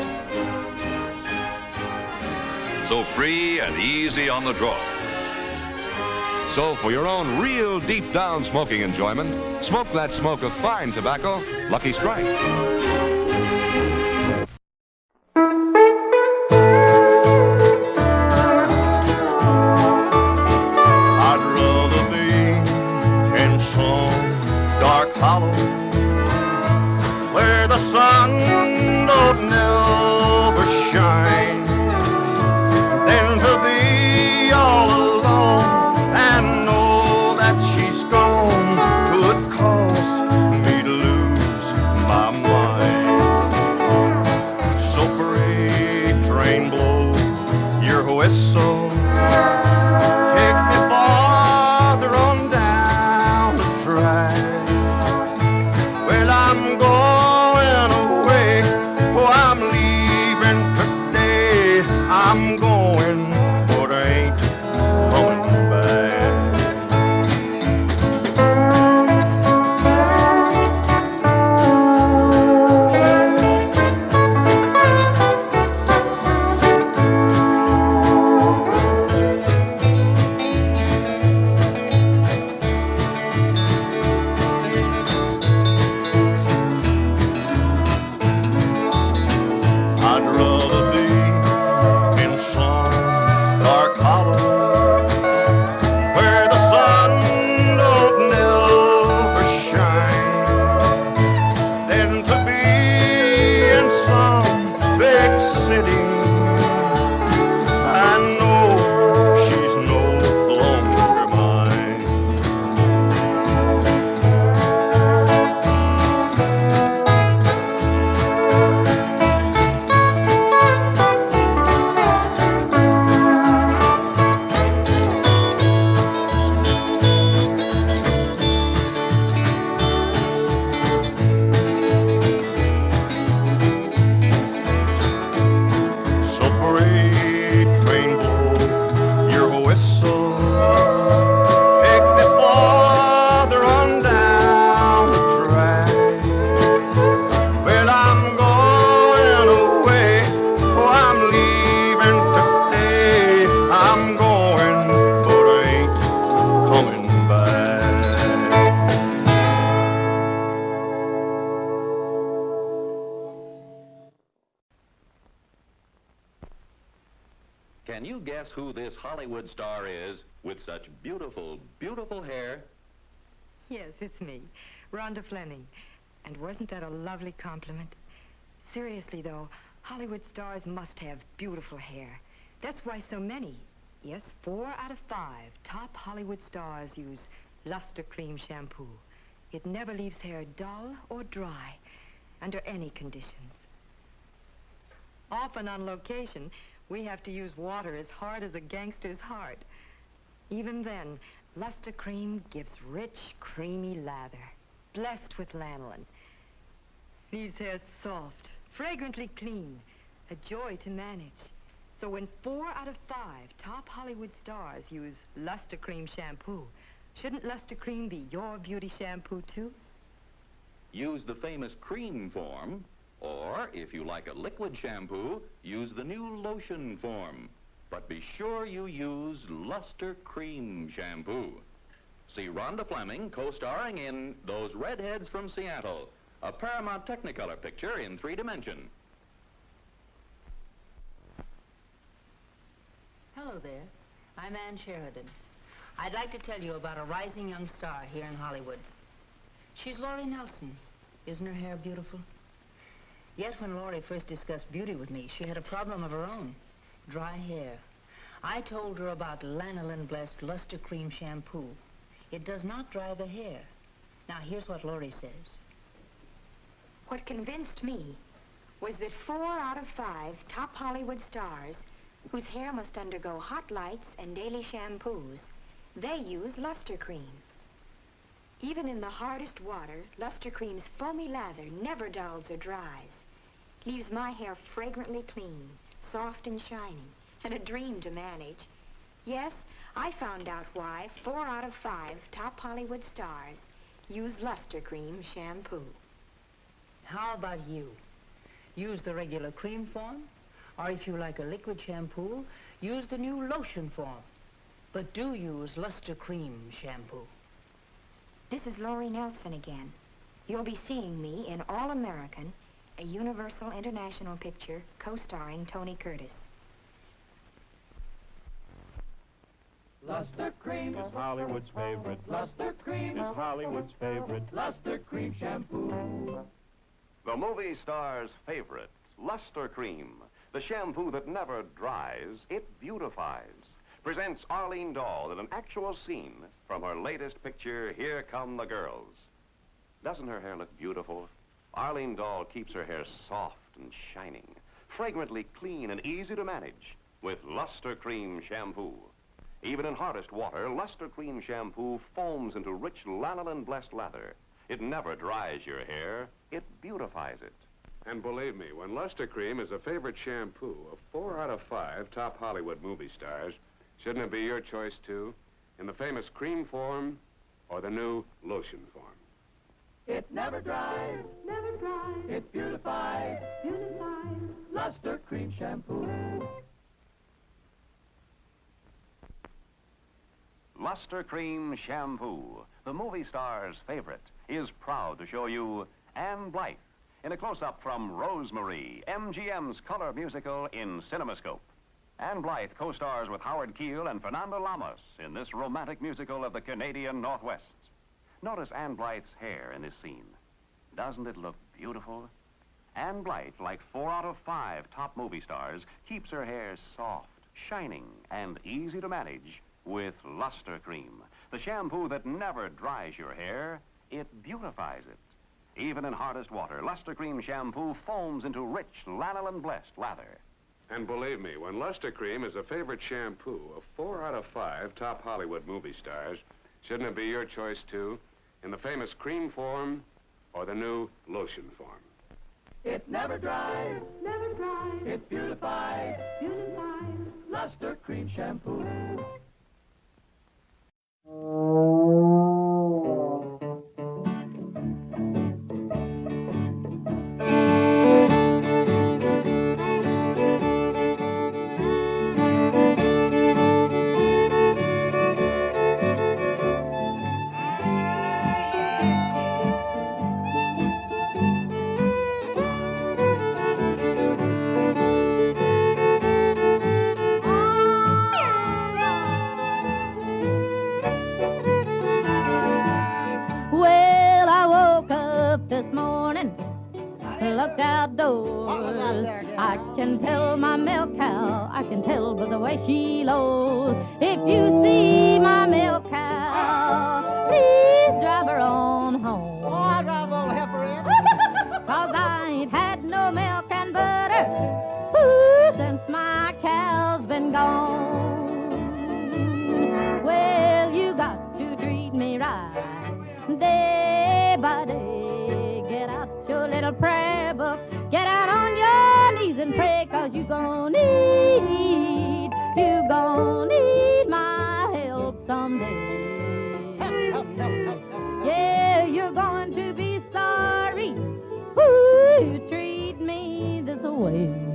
so free and easy on the draw. So for your own real deep down smoking enjoyment, smoke that smoke of fine tobacco, Lucky Strike. Can you guess who this Hollywood star is with such beautiful, beautiful hair? Yes, it's me, Rhonda Fleming. And wasn't that a lovely compliment? Seriously, though, Hollywood stars must have beautiful hair. That's why so many, yes, 4 out of 5 top Hollywood stars use Luster Cream shampoo. It never leaves hair dull or dry under any conditions. Often on location, we have to use water as hard as a gangster's heart. Even then, Luster cream gives rich, creamy lather, blessed with lanolin. Leaves hair soft, fragrantly clean, a joy to manage. So when 4 out of 5 top Hollywood stars use Luster Cream shampoo, shouldn't Luster Cream be your beauty shampoo, too? Use the famous cream form, or if you like a liquid shampoo, use the new lotion form. But be sure you use Luster Cream shampoo. See Rhonda Fleming co-starring in Those Redheads from Seattle, a Paramount Technicolor picture in 3 dimension. Hello there. I'm Ann Sheridan. I'd like to tell you about a rising young star here in Hollywood. She's Laurie Nelson. Isn't her hair beautiful? Yet when Laurie first discussed beauty with me, she had a problem of her own. Dry hair. I told her about lanolin-blessed Luster Cream shampoo. It does not dry the hair. Now, here's what Laurie says. What convinced me was that 4 out of 5 top Hollywood stars whose hair must undergo hot lights and daily shampoos, they use Luster Cream. Even in the hardest water, Luster Cream's foamy lather never dulls or dries. Leaves my hair fragrantly clean, soft and shining, and a dream to manage. Yes, I found out why 4 out of 5 top Hollywood stars use Luster Cream shampoo. How about you? Use the regular cream form, or if you like a liquid shampoo, use the new lotion form. But do use Luster Cream shampoo. This is Laurie Nelson again. You'll be seeing me in All American, a Universal International picture co-starring Tony Curtis. Luster Cream is Hollywood's favorite. Luster Cream is Hollywood's favorite. Luster Cream shampoo. The movie star's favorite, Luster Cream, the shampoo that never dries, it beautifies, presents Arlene Dahl in an actual scene from her latest picture, Here Come the Girls. Doesn't her hair look beautiful? Arlene Dahl keeps her hair soft and shining, fragrantly clean and easy to manage with Luster Cream shampoo. Even in hardest water, Luster Cream shampoo foams into rich lanolin-blessed lather. It never dries your hair, it beautifies it. And believe me, when Luster Cream is a favorite shampoo of 4 out of 5 top Hollywood movie stars, shouldn't it be your choice, too? In the famous cream form or the new lotion form? It never dries, never dries. It beautifies, beautifies. Luster Cream shampoo. Luster Cream shampoo, the movie star's favorite, is proud to show you Ann Blythe in a close-up from Rosemary, MGM's color musical in CinemaScope. Ann Blythe co-stars with Howard Keel and Fernando Lamas in this romantic musical of the Canadian Northwest. Notice Ann Blythe's hair in this scene. Doesn't it look beautiful? Ann Blythe, like 4 out of 5 top movie stars, keeps her hair soft, shining, and easy to manage with Luster Cream, the shampoo that never dries your hair, it beautifies it. Even in hardest water, Luster Cream shampoo foams into rich lanolin-blessed lather. And believe me, when Luster Cream is a favorite shampoo of 4 out of 5 top Hollywood movie stars, shouldn't it be your choice, too? In the famous cream form or the new lotion form? It never dries, never dries. It beautifies, beautifies. Luster Cream shampoo. This morning, looked outdoors. I can tell my milk cow, I can tell by the way she lows. If you see my milk cow, please drive her on home. Oh, I'll drive the little heifer in. 'Cause I ain't had no milk and butter, ooh, since my cow's been gone. Well, you got everybody, get out your little prayer book. Get out on your knees and pray, 'cause you gon' need my help someday. Yeah, you're going to be sorry. Ooh, you treat me this way.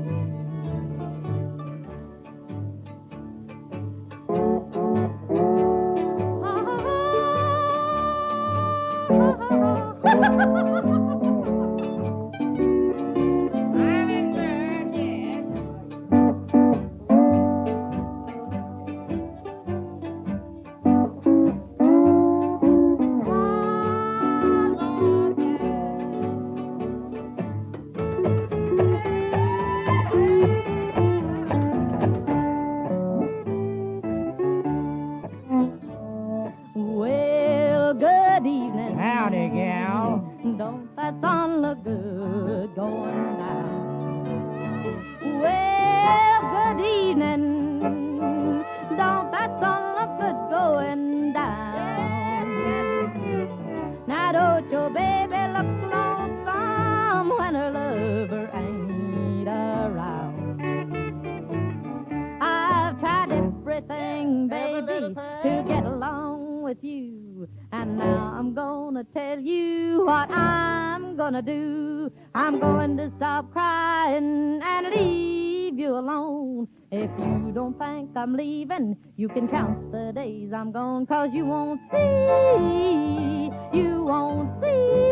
I'm going to stop crying and leave you alone. If you don't think I'm leaving, you can count the days I'm gone, 'cause you won't see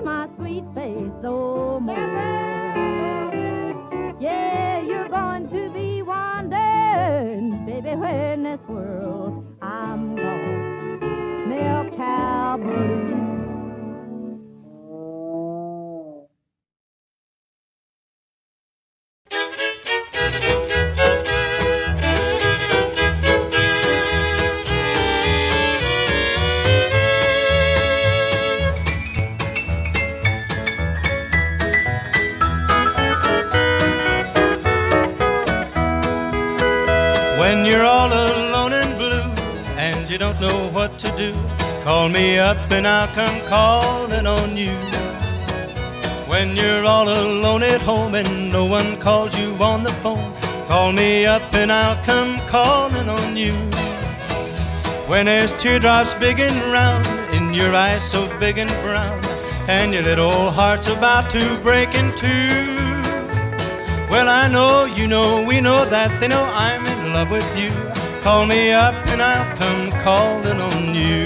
my sweet face no more. Yeah, you're going to be wondering, baby, where in this world I'm gone. Milk cow blue. When you're all alone and blue and you don't know what to do, call me up and I'll come calling on you. When you're all alone at home and no one calls you on the phone, call me up and I'll come calling on you. When there's teardrops big and round in your eyes so big and brown, and your little heart's about to break in two, well, I know, you know, we know that they know I'm in love with you. Call me up and I'll come calling on you.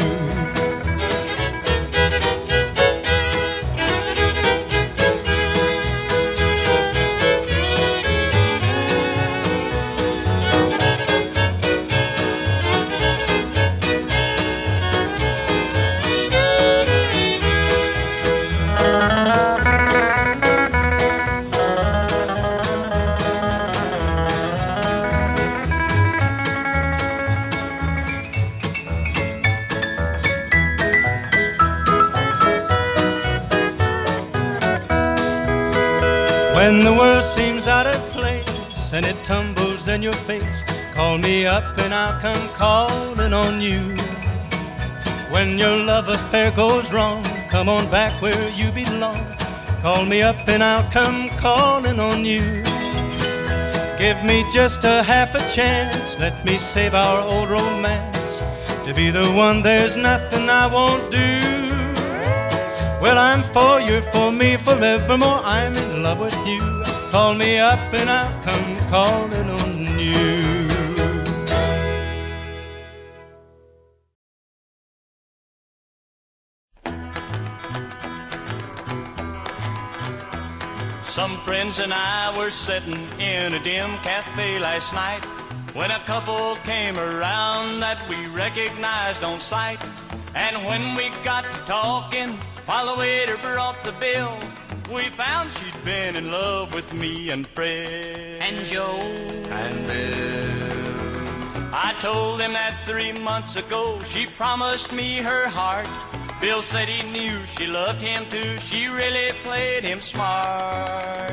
When the world seems out of place and it tumbles in your face, call me up and I'll come calling on you. When your love affair goes wrong, come on back where you belong. Call me up and I'll come calling on you. Give me just a half a chance, let me save our old romance. To be the one there's nothing I won't do. Well, I'm for you, for me forevermore, I'm in love with you. Call me up and I'll come calling on you. Some friends and I were sitting in a dim cafe last night when a couple came around that we recognized on sight. And when we got to talking, while the waiter brought the bill, we found she'd been in love with me and Fred and Joe and Bill. I told him that 3 months ago she promised me her heart. Bill said he knew she loved him too, she really played him smart.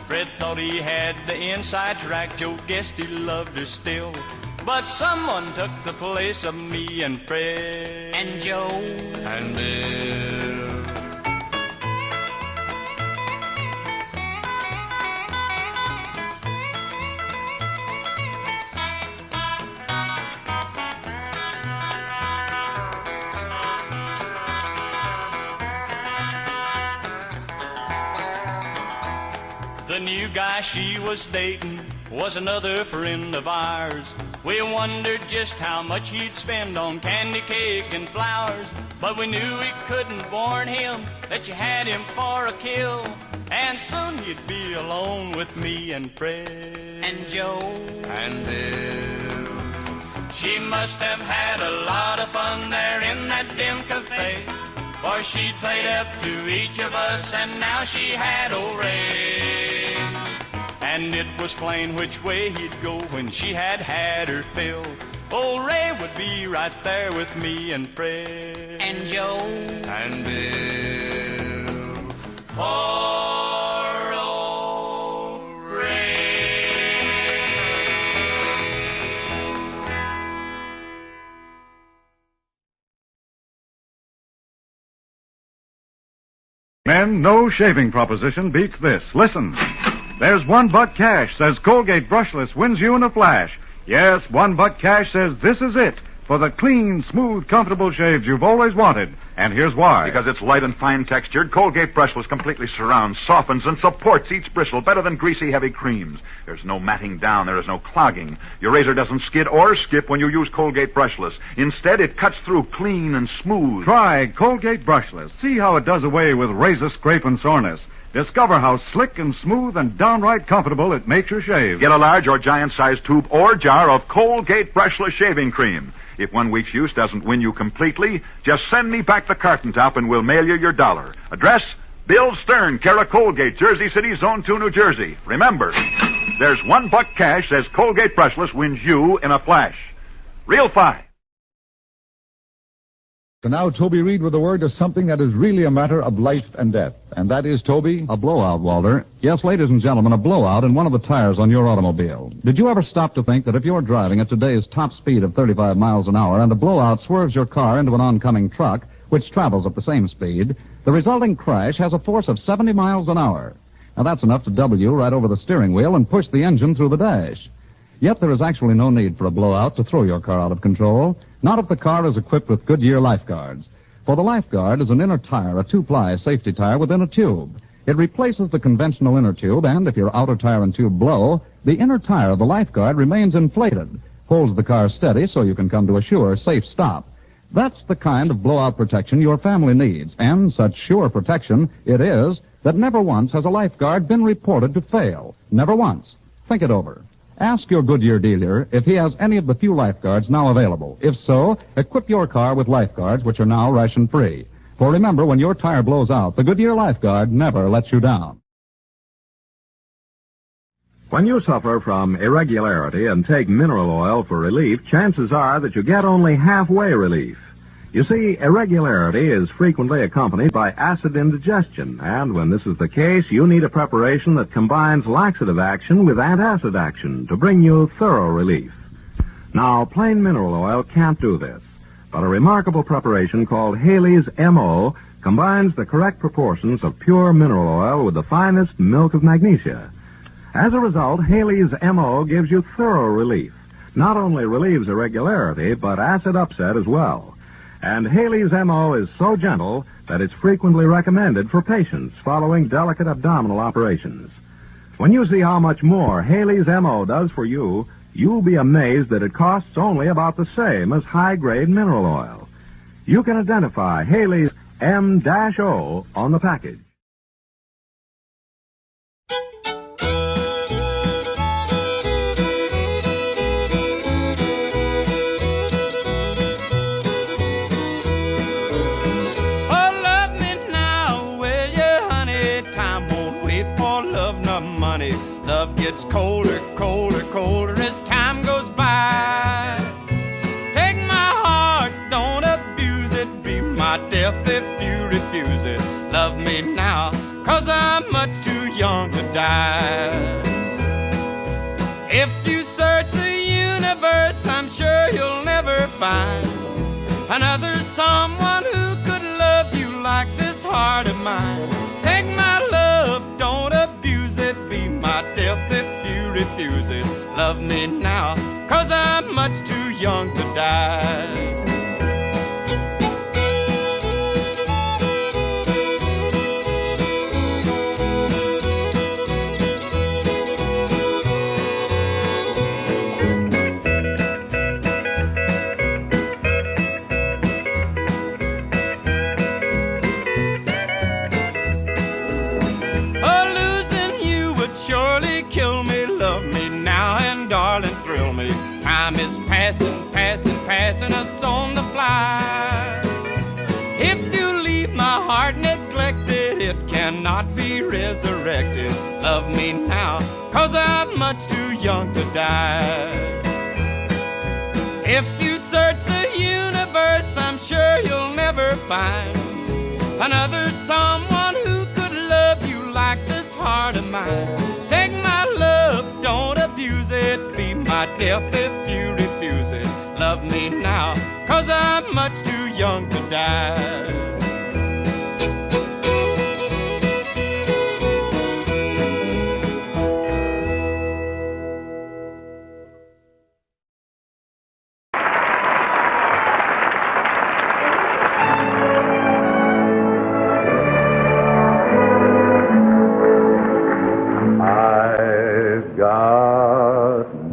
Fred thought he had the inside track, Joe guessed he loved her still. But someone took the place of me and Fred and Joe and Bill. The new guy she was dating was another friend of ours. We wondered just how much he'd spend on candy cake and flowers, but we knew we couldn't warn him that you had him for a kill, and soon he'd be alone with me and Fred and Joe and Bill. She must have had a lot of fun there in that dim cafe, for she'd played up to each of us, and now she had old Ray. And it was plain which way he'd go when she had had her fill. Old Ray would be right there with me and Fred and Joe and Bill. Poor old Ray. Men, no shaving proposition beats this. Listen. There's $1 cash, says Colgate Brushless wins you in a flash. Yes, $1 cash says this is it for the clean, smooth, comfortable shaves you've always wanted. And here's why. Because it's light and fine textured, Colgate Brushless completely surrounds, softens, and supports each bristle better than greasy, heavy creams. There's no matting down. There is no clogging. Your razor doesn't skid or skip when you use Colgate Brushless. Instead, it cuts through clean and smooth. Try Colgate Brushless. See how it does away with razor scrape and soreness. Discover how slick and smooth and downright comfortable it makes your shave. Get a large or giant-sized tube or jar of Colgate Brushless shaving cream. If 1 week's use doesn't win you completely, just send me back the carton top and we'll mail you your $1. Address, Bill Stern, care of Colgate, Jersey City, Zone 2, New Jersey. Remember, there's $1 cash says Colgate Brushless wins you in a flash. Real fine. So now Toby Reed with a word to something that is really a matter of life and death. And that is, Toby? A blowout, Walter. Yes, ladies and gentlemen, a blowout in one of the tires on your automobile. Did you ever stop to think that if you're driving at today's top speed of 35 miles an hour and a blowout swerves your car into an oncoming truck, which travels at the same speed, the resulting crash has a force of 70 miles an hour? Now that's enough to double you right over the steering wheel and push the engine through the dash. Yet there is actually no need for a blowout to throw your car out of control, not if the car is equipped with Goodyear Lifeguards. For the Lifeguard is an inner tire, a 2-ply safety tire within a tube. It replaces the conventional inner tube, and if your outer tire and tube blow, the inner tire of the Lifeguard remains inflated, holds the car steady so you can come to a sure, safe stop. That's the kind of blowout protection your family needs, and such sure protection it is that never once has a Lifeguard been reported to fail. Never once. Think it over. Ask your Goodyear dealer if he has any of the few Lifeguards now available. If so, equip your car with Lifeguards, which are now ration-free. For remember, when your tire blows out, the Goodyear Lifeguard never lets you down. When you suffer from irregularity and take mineral oil for relief, chances are that you get only halfway relief. You see, irregularity is frequently accompanied by acid indigestion, and when this is the case, you need a preparation that combines laxative action with antacid action to bring you thorough relief. Now, plain mineral oil can't do this, but a remarkable preparation called Haley's M.O. combines the correct proportions of pure mineral oil with the finest milk of magnesia. As a result, Haley's M.O. gives you thorough relief. Not only relieves irregularity, but acid upset as well. And Haley's M.O. is so gentle that it's frequently recommended for patients following delicate abdominal operations. When you see how much more Haley's M.O. does for you, you'll be amazed that it costs only about the same as high-grade mineral oil. You can identify Haley's M-O on the package. Love gets colder, colder, colder as time goes by. Take my heart, don't abuse it. Be my death if you refuse it. Love me now, 'cause I'm much too young to die. If you search the universe, I'm sure you'll never find another someone who could love you like this heart of mine. Take my love, don't abuse it. Be my death if you refuse it. Love me now, 'cause I'm much too young to die. surely kill me. Love me now and darling, thrill me. Time is passing, passing, passing us on the fly. If you leave my heart neglected, it cannot be resurrected. Love me now, 'cause I'm much too young to die. If you search the universe, I'm sure you'll never find another someone who could love you like this heart of mine. Take my love, don't abuse it. Be my death if you refuse it. Love me now, 'cause I'm much too young to die.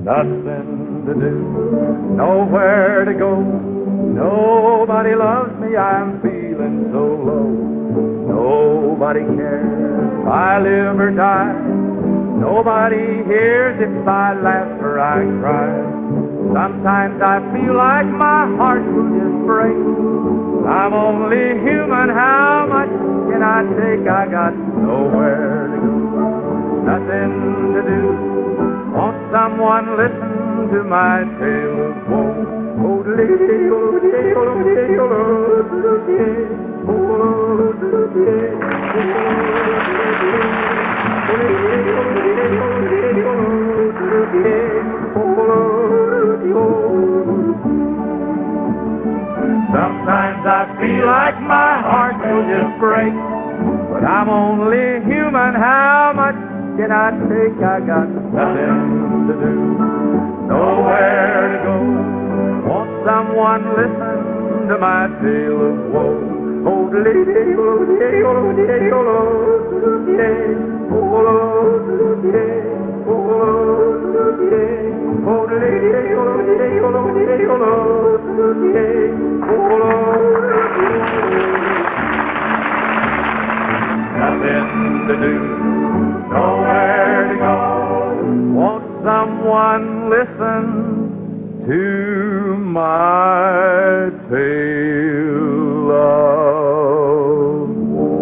Nothing to do, nowhere to go. Nobody loves me, I'm feeling so low. Nobody cares if I live or die. Nobody hears if I laugh or I cry. Sometimes I feel like my heart will just break. I'm only human, how much can I take? I got nowhere to go, nothing to do. Won't someone listen to my tale of woe? Sometimes I feel like my heart will just break, but I'm only human, how much can I take? I got nothing to do, nowhere to go. Won't someone listen to my tale of woe? Nothing to do, nowhere to go. Won't someone listen to my tale of woe?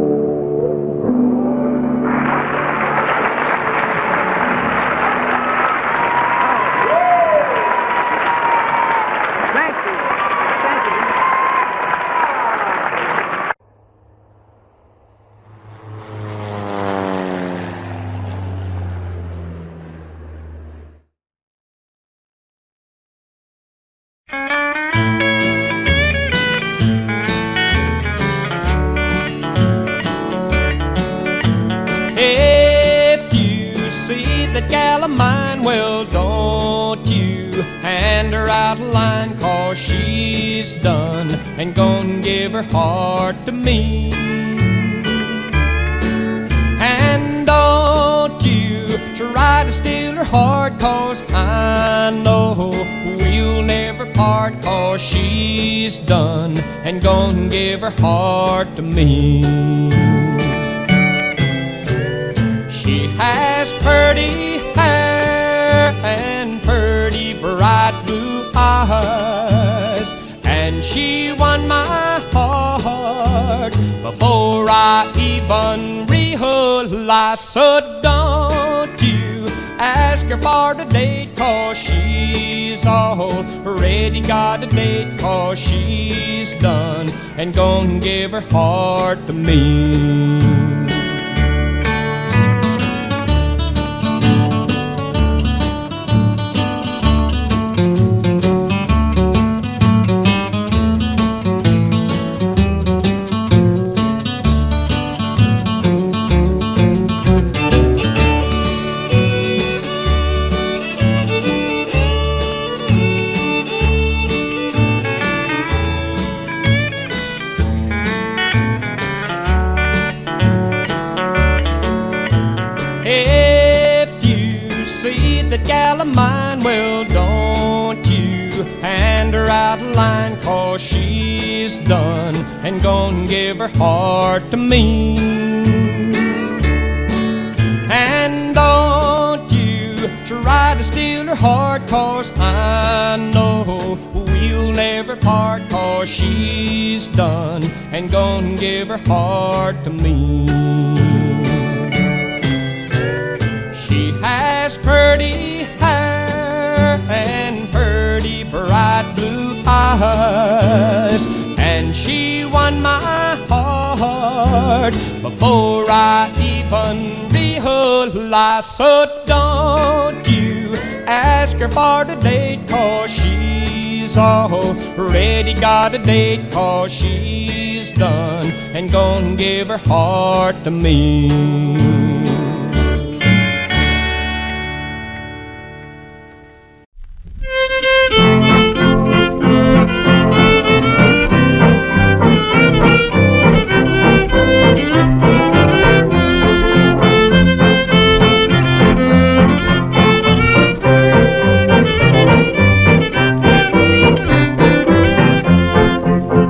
Thank you. Thank you. If you see that gal of mine, well, don't you hand her out a line, 'cause she's done and gonna give her heart to me. And don't you try to steal her heart, 'cause I know we'll never part, 'cause she's done and gonna give her heart to me. She has pretty hair and pretty bright blue eyes, and she won my heart before I even realized. So don't you ask her for the date, 'cause she's already got a date, 'cause she's done and gonna give her heart to me. That gal of mine, well, don't you hand her out a line, 'cause she's done and gonna give her heart to me. And don't her heart, 'cause I know we'll never part, 'cause she's done and gonna give her heart to me. She has pretty hair and pretty bright blue eyes, and she won my heart before I even realized. So don't you ask her for the date, 'cause she's already got a date, 'cause she's done and gonna give her heart to me.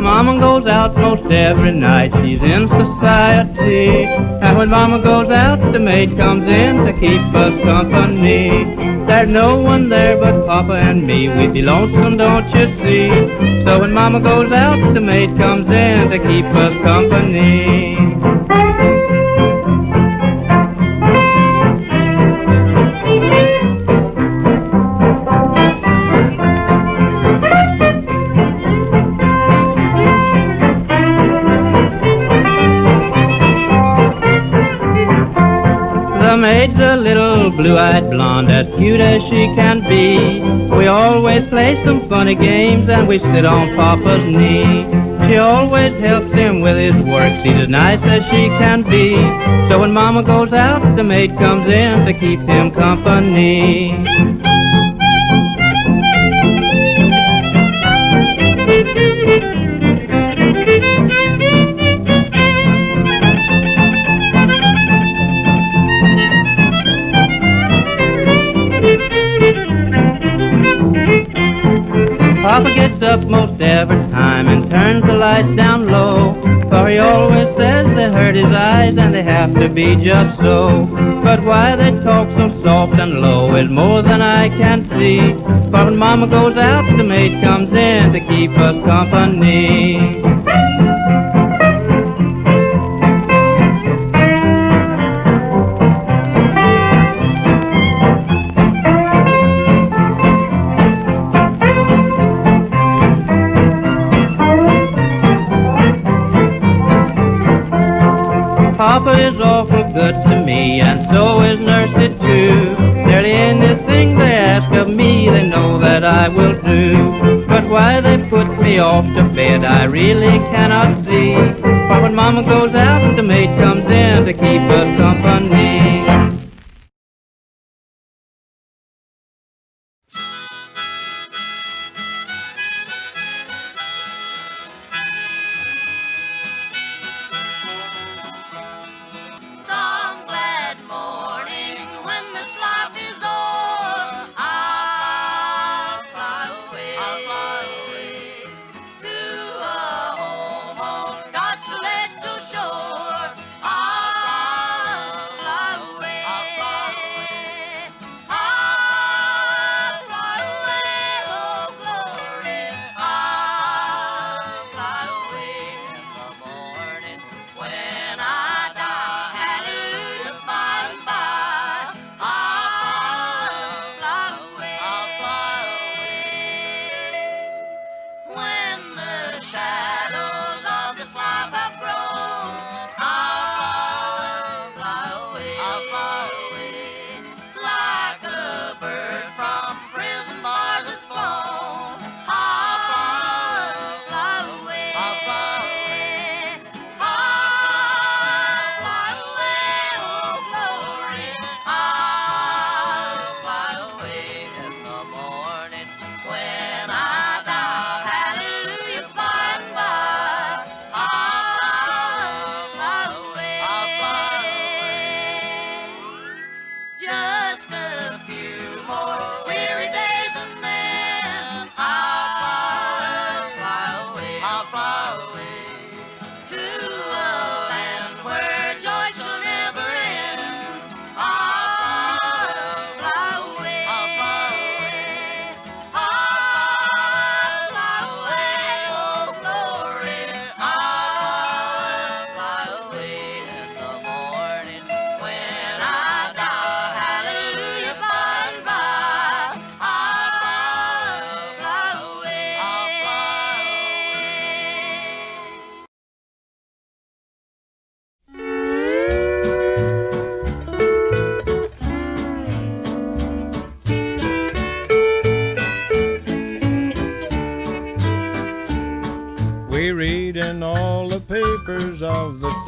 Mama goes out most every night, she's in society. And when Mama goes out, the maid comes in to keep us company. There's no one there but Papa and me, we'd be lonesome, don't you see? So when Mama goes out, the maid comes in to keep us company. The maid's a little blue-eyed blonde, as cute as she can be. We always play some funny games, and we sit on Papa's knee. She always helps him with his work, she's as nice as she can be. So when Mama goes out, the maid comes in to keep him company. Papa gets up most every time and turns the lights down low, for he always says they hurt his eyes and they have to be just so. But why they talk so soft and low is more than I can see, for when Mama goes out, the maid comes in to keep us company. Papa is awful good to me, and so is Nursey too. Nearly anything they ask of me, they know that I will do. But why they put me off to bed, I really cannot see. For when Mama goes out, the maid comes in to keep us company. Some glad morning when this life is o'er, I'll fly away to a home on God's celestial shore.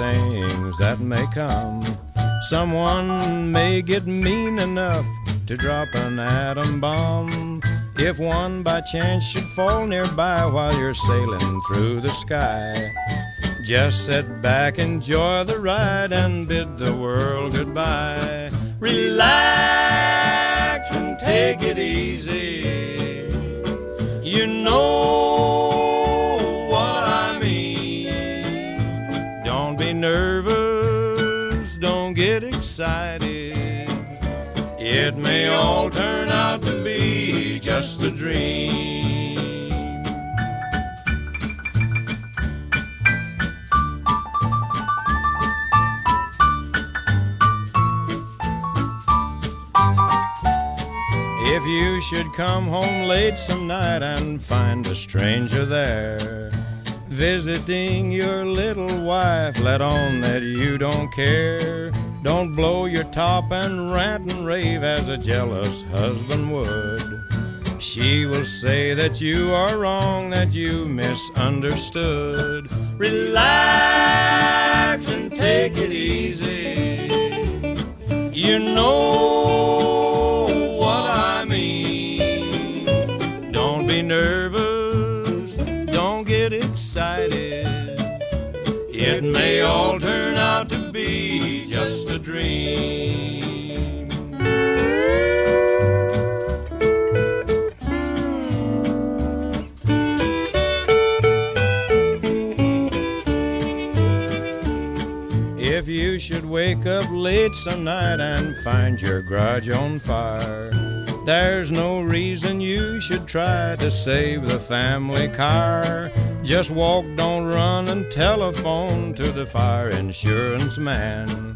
things that may come. Someone may get mean enough to drop an atom bomb. If one by chance should fall nearby while you're sailing through the sky, just sit back, enjoy the ride, and bid the world goodbye. Relax and take it easy. You know what I mean. Don't be nervous, don't get excited. It may all turn out to be just a dream. If you should come home late some night and find a stranger there, visiting your little wife, let on that you don't care. Don't blow your top and rant and rave as a jealous husband would. She will say that you are wrong, that you misunderstood. Relax and take it easy. You know what I mean. Don't be nervous, don't get excited. It may all turn out to be just a dream. If you should wake up late some night and find your garage on fire, there's no reason you should try to save the family car. Just walk, don't run, and telephone to the fire insurance man.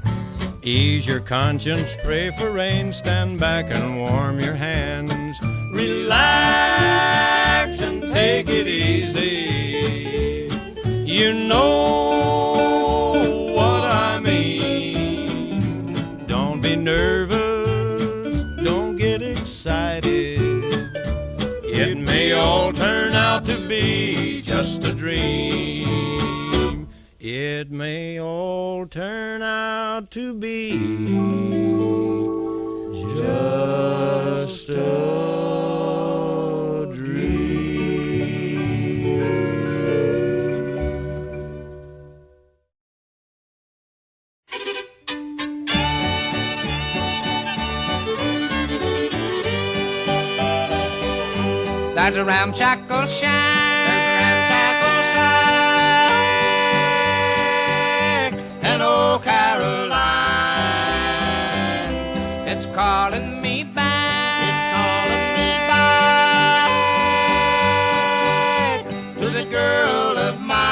Ease your conscience, pray for rain, stand back and warm your hands. Relax and take it easy. You know what I mean. Don't be nervous, don't get excited. It may all turn out to be just a dream. It may all turn out to be just a dream. There's a ramshackle shack, and oh Caroline, it's calling me back, to the girl of mine.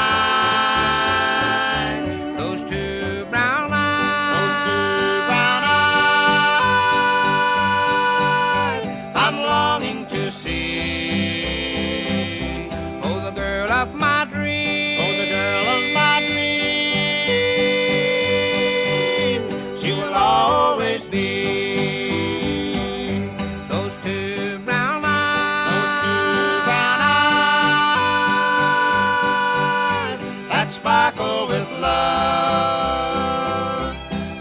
Those two brown eyes, I'm longing to see. My dreams, oh, the girl of my dreams, she will always be. Those two brown eyes, that sparkle with love,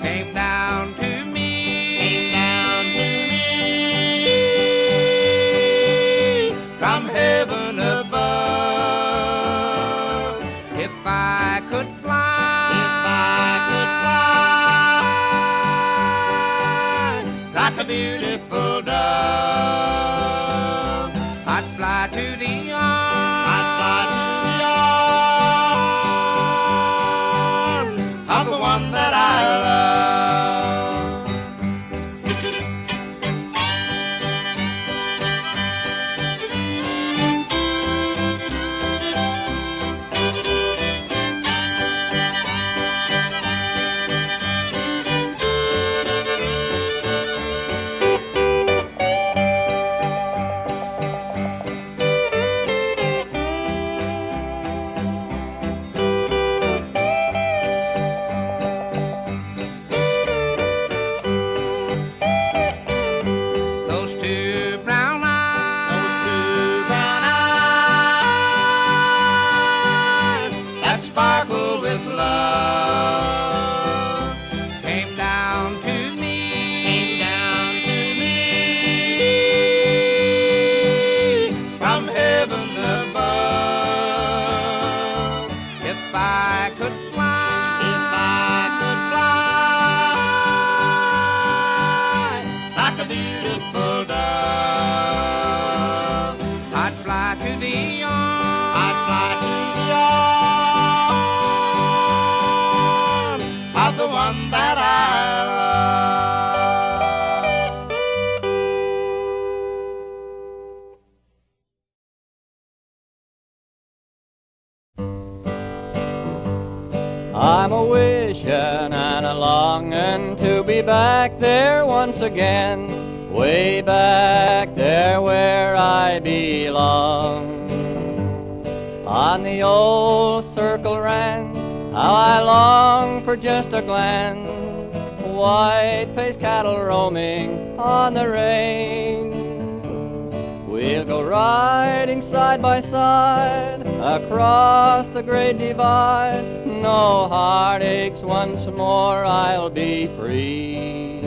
came down to me, from heaven above. If I could fly, like a beautiful dove, I'd fly to the arms of the one that I love. one that I love. I'm a wishing and a longing to be back there once again, way back there where I belong. On the old circle ran, how I long for just a glance, white-faced cattle roaming on the range. We'll go riding side by side across the great divide. No heartaches, once more I'll be free.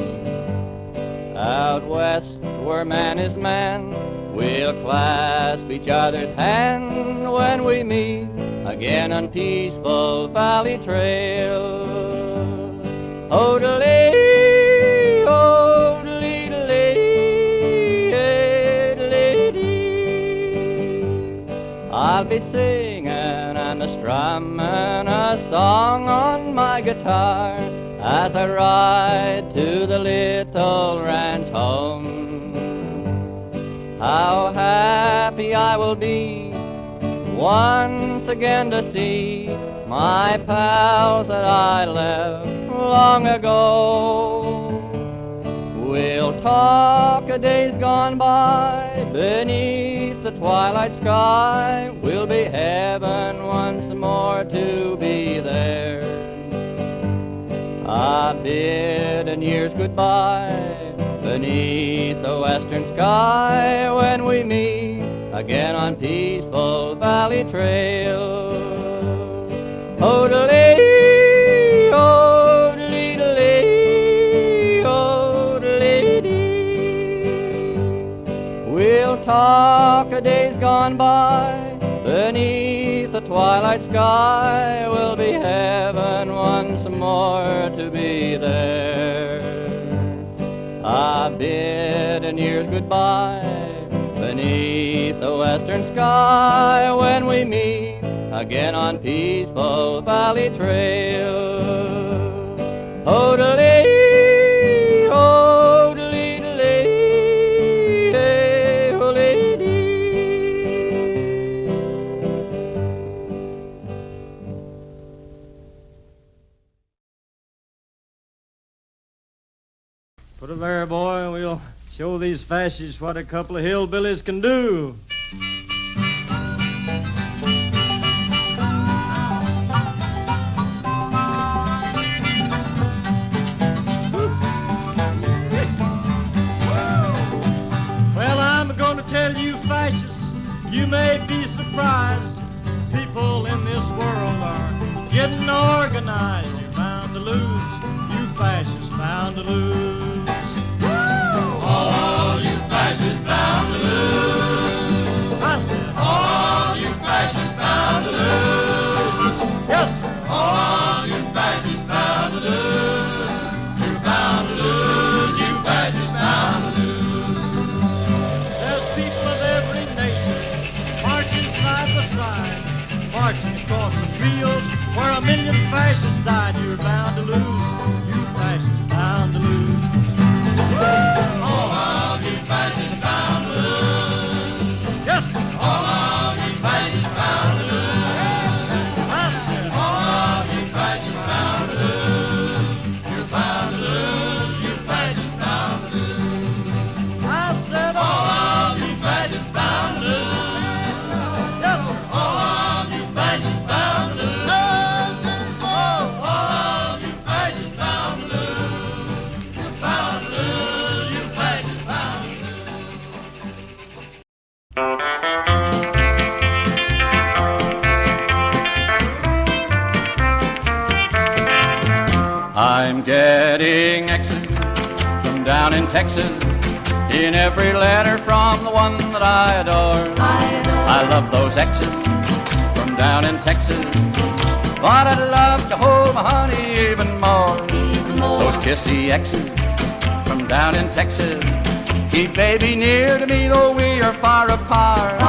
Out west where man is man, we'll clasp each other's hand when we meet again on peaceful valley trail. Oh-de-lee, oh-de-lee-de-lee, I'll be singing and strumming a song on my guitar as I ride to the little ranch home. How happy I will be once again to see my pals that I left long ago. We'll talk of days gone by beneath the twilight sky. We'll be heaven once more to be there. I bid in years goodbye beneath the western sky when we meet again on peaceful valley trail. Oh-de-lee, oh-de-lee-de-lee, oh-de-lee-dee. We'll talk of days gone by beneath the twilight sky. We'll be heaven once more to be there. I bid in years goodbye beneath the western sky when we meet again on peaceful valley trail. Oh-de-lee, oh-de-lee-de-lee, oh-de-lee-dee. Put it there, boy, and we'll show these fascists what a couple of hillbillies can do. Well, I'm going to tell you, fascists, you may be surprised. People in this world are getting organized. You're bound to lose, you fascists bound to lose. All you fascists bound to lose. I said, all you fascists bound to lose. Yes, sir. All you fascists bound to lose. You're bound to lose, you fascists bound to lose. There's people of every nation marching side by side, marching across the fields where 1 million fascists died. You're bound to lose, you fascists bound to lose. All of you fascists bound to lose. Yes, sir. All of you fascists bound to lose. All of you fascists bound to lose. You're bound to lose, you fascists bound to lose. I said, all of you fascists bound to lose. Yes, sir. All of you fascists bound to lose. All of you fascists bound to lose. You're bound to lose, you fascists bound to lose. I'm getting X's from down in Texas in every letter from the one that I adore. I love those X's from down in Texas, but I'd love to hold my honey even more. Those kissy X's from down in Texas keep baby near to me though we are far apart.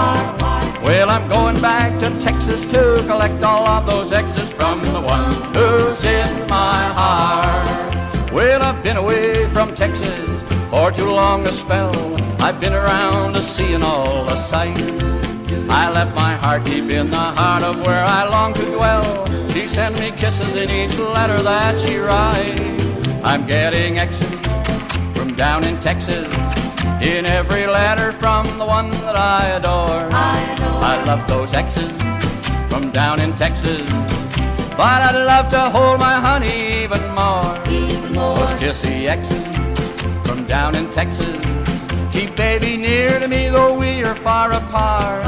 Well, I'm going back to Texas to collect all of those X's from the one who's in my heart. Well, I've been away from Texas for too long a spell. I've been around to seeing all the sights. I left my heart deep in the heart of where I long to dwell. She sends me kisses in each letter that she writes. I'm getting X's from down in Texas, in every letter from the one that I adore. I love those X's from down in Texas, but I'd love to hold my honey even more. Those kissy X's from down in Texas keep baby near to me though we are far apart.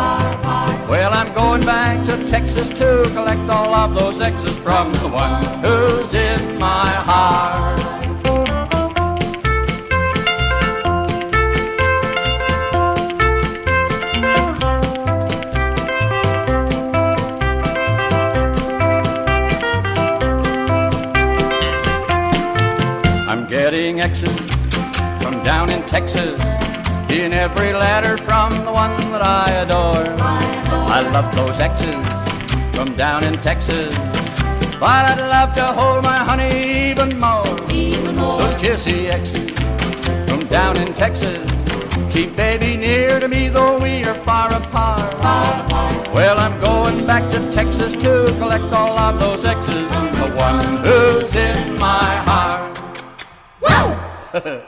Well, I'm going back to Texas to collect all of those X's from the one who's in my heart. I'm getting X's from down in Texas, in every letter from the one that I adore. I love those X's from down in Texas, but I'd love to hold my honey even more. Those kissy X's from down in Texas keep baby near to me though we are far apart. Well, I'm going back to Texas to collect all of those X's, the one who's in my heart. Woo!